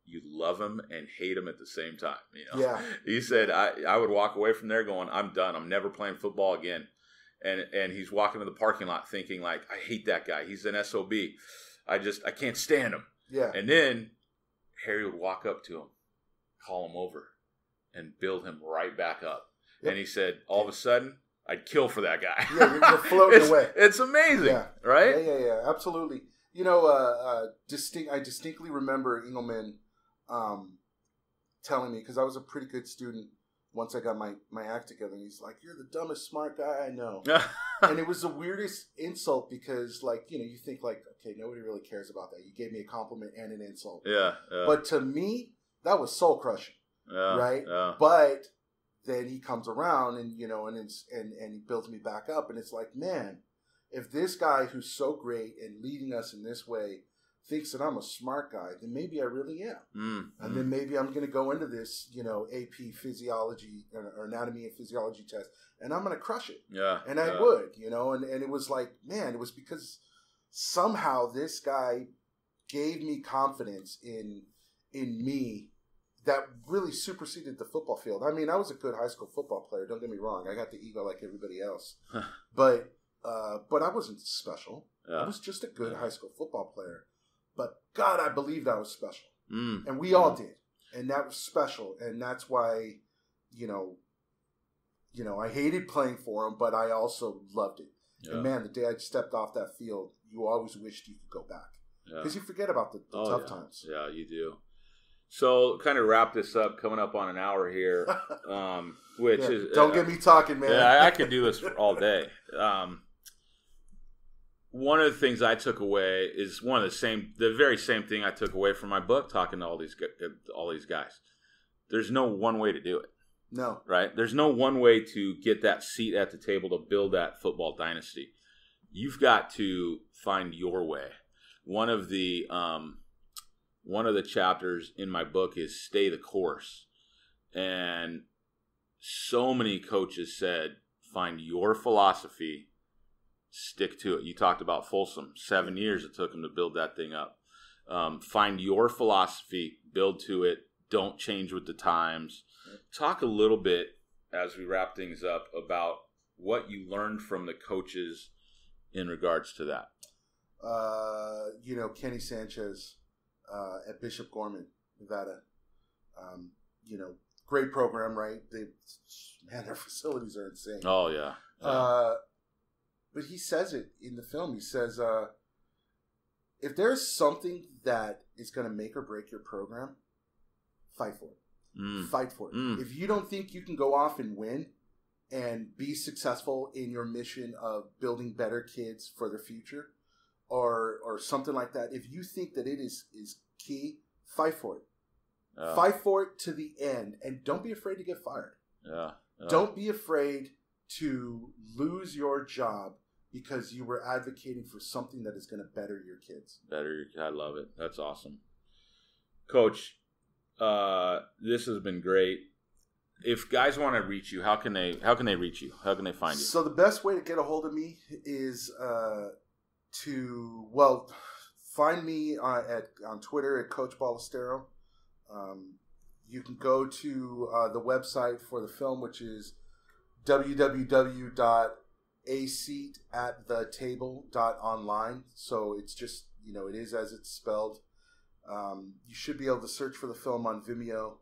"You love him and hate him at the same time." You know, yeah. He said, "I would walk away from there going, I'm done. I'm never playing football again." And he's walking to the parking lot thinking like, I hate that guy. He's an SOB. I can't stand him. Yeah. And then Harry would walk up to him, call him over, and build him right back up. Yep. And he said, all of a sudden, I'd kill for that guy. Yeah, you're floating away. It's amazing, right? Yeah, absolutely. You know, I distinctly remember Engelman telling me, because I was a pretty good student once I got my act together, and he's like, "You're the dumbest smart guy I know." And it was the weirdest insult because, like, you know, you think like, okay, nobody really cares about that. You gave me a compliment and an insult. Yeah. But to me, that was soul crushing. Right. Yeah. But then he comes around and, you know, and he builds me back up, and it's like, man, if this guy who's so great and leading us in this way thinks that I'm a smart guy, then maybe I really am. And then maybe I'm going to go into this, you know, AP physiology or anatomy and physiology test, and I'm going to crush it. Yeah. And I would, you know, and it was like, man, it was because somehow this guy gave me confidence in me that really superseded the football field. I mean, I was a good high school football player. Don't get me wrong. I got the ego like everybody else. But I wasn't special. I was just a good high school football player. But God, I believed I was special. And we all did. And that was special. And that's why, you know, I hated playing for him, but I also loved it. Yeah. And man, the day I stepped off that field, you always wished you could go back. Because you forget about the tough times. Yeah, you do. So, kind of wrap this up, coming up on an hour here, which is... Don't get me talking, man. Yeah, I could do this all day. One of the things I took away is the very same thing I took away from my book, talking to all these guys. There's no one way to do it. No. Right? There's no one way to get that seat at the table to build that football dynasty. You've got to find your way. One of the chapters in my book is stay the course. And so many coaches said, find your philosophy, stick to it. You talked about Folsom. 7 years it took him to build that thing up. Find your philosophy, build to it, don't change with the times. Talk a little bit, as we wrap things up, about what you learned from the coaches in regards to that. You know, Kenny Sanchez at Bishop Gorman, Nevada. You know, great program, right? Their facilities are insane. Oh, yeah. But he says it in the film. He says, if there's something that is going to make or break your program, fight for it. Fight for it. If you don't think you can go off and win and be successful in your mission of building better kids for the future, or something like that, if you think that it is key, fight for it. Fight for it to the end, and don't be afraid to get fired. Don't be afraid to lose your job because you were advocating for something that is going to better your kids. I love it. That's awesome. Coach, this has been great. If guys want to reach you, how can they reach you? How can they find you? So the best way to get a hold of me is find me on Twitter at Coach Ballestero. You can go to the website for the film, which is www.aseatathetable.online. So it's just, it is as it's spelled. You should be able to search for the film on Vimeo.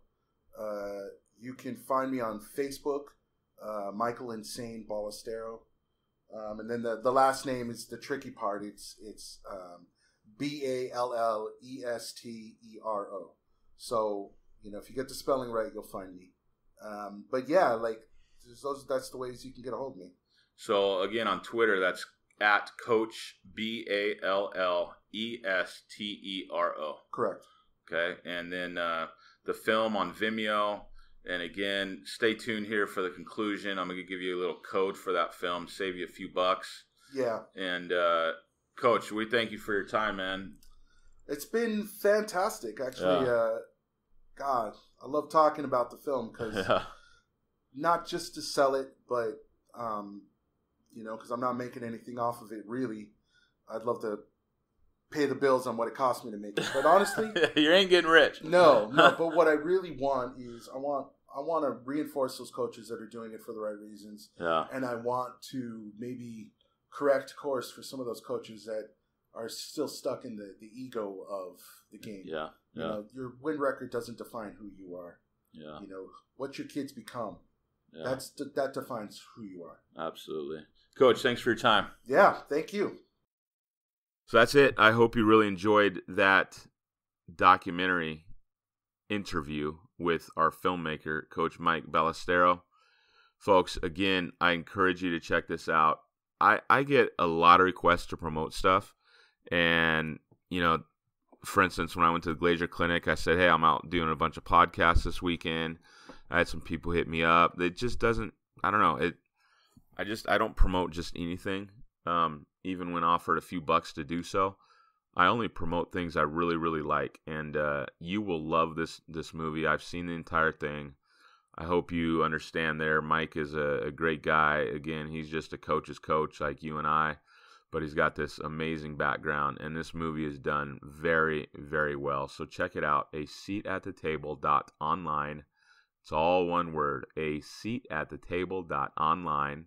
You can find me on Facebook, Michael Insane Ballestero. And then the last name is the tricky part. It's Ballestero. So, if you get the spelling right, you'll find me. But yeah, that's the ways you can get a hold of me. So again, on Twitter, that's at Coach Ballestero. Correct. Okay. And then the film on Vimeo. And again, stay tuned here for the conclusion. I'm going to give you a little code for that film, save you a few bucks. Yeah. And Coach, we thank you for your time, man. It's been fantastic, actually. God, I love talking about the film because not just to sell it, but, because I'm not making anything off of it, really. I'd love to pay the bills on what it cost me to make it. But honestly... you ain't getting rich. No. But what I really want is I want to reinforce those coaches that are doing it for the right reasons. Yeah. And I want to maybe correct course for some of those coaches that are still stuck in the ego of the game. Yeah. Your win record doesn't define who you are. Yeah. What your kids become. Yeah. That defines who you are. Absolutely. Coach, thanks for your time. Yeah, thank you. So that's it. I hope you really enjoyed that documentary interview with our filmmaker, Coach Mike Ballestero. Folks, again, I encourage you to check this out. I get a lot of requests to promote stuff. And, for instance, when I went to the Glacier Clinic, I said, hey, I'm out doing a bunch of podcasts this weekend. I had some people hit me up. It just doesn't, I don't know. I don't promote just anything. Even when offered a few bucks to do so, I only promote things I really, really like. And you will love this movie. I've seen the entire thing. I hope you understand there. Mike is a great guy. Again, he's just a coach's coach like you and I. But he's got this amazing background, and this movie is done very, very well. So check it out, aseatathetable.online. It's all one word, aseatathetable.online.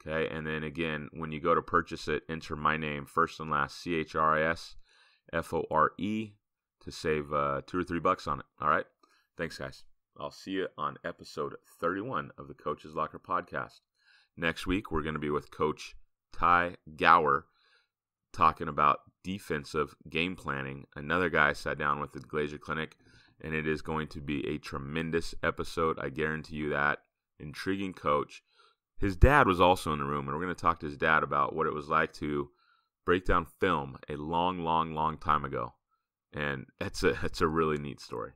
Okay, and then again, when you go to purchase it, enter my name, first and last, CHRISFORE, to save $2 or $3 on it. All right? Thanks, guys. I'll see you on episode 31 of the Coach's Locker podcast. Next week, we're going to be with Coach Ty Gower talking about defensive game planning. Another guy sat down with the Glacier Clinic, and it is going to be a tremendous episode. I guarantee you that. Intriguing coach. His dad was also in the room, and we're going to talk to his dad about what it was like to break down film a long, long, long time ago. And it's a really neat story.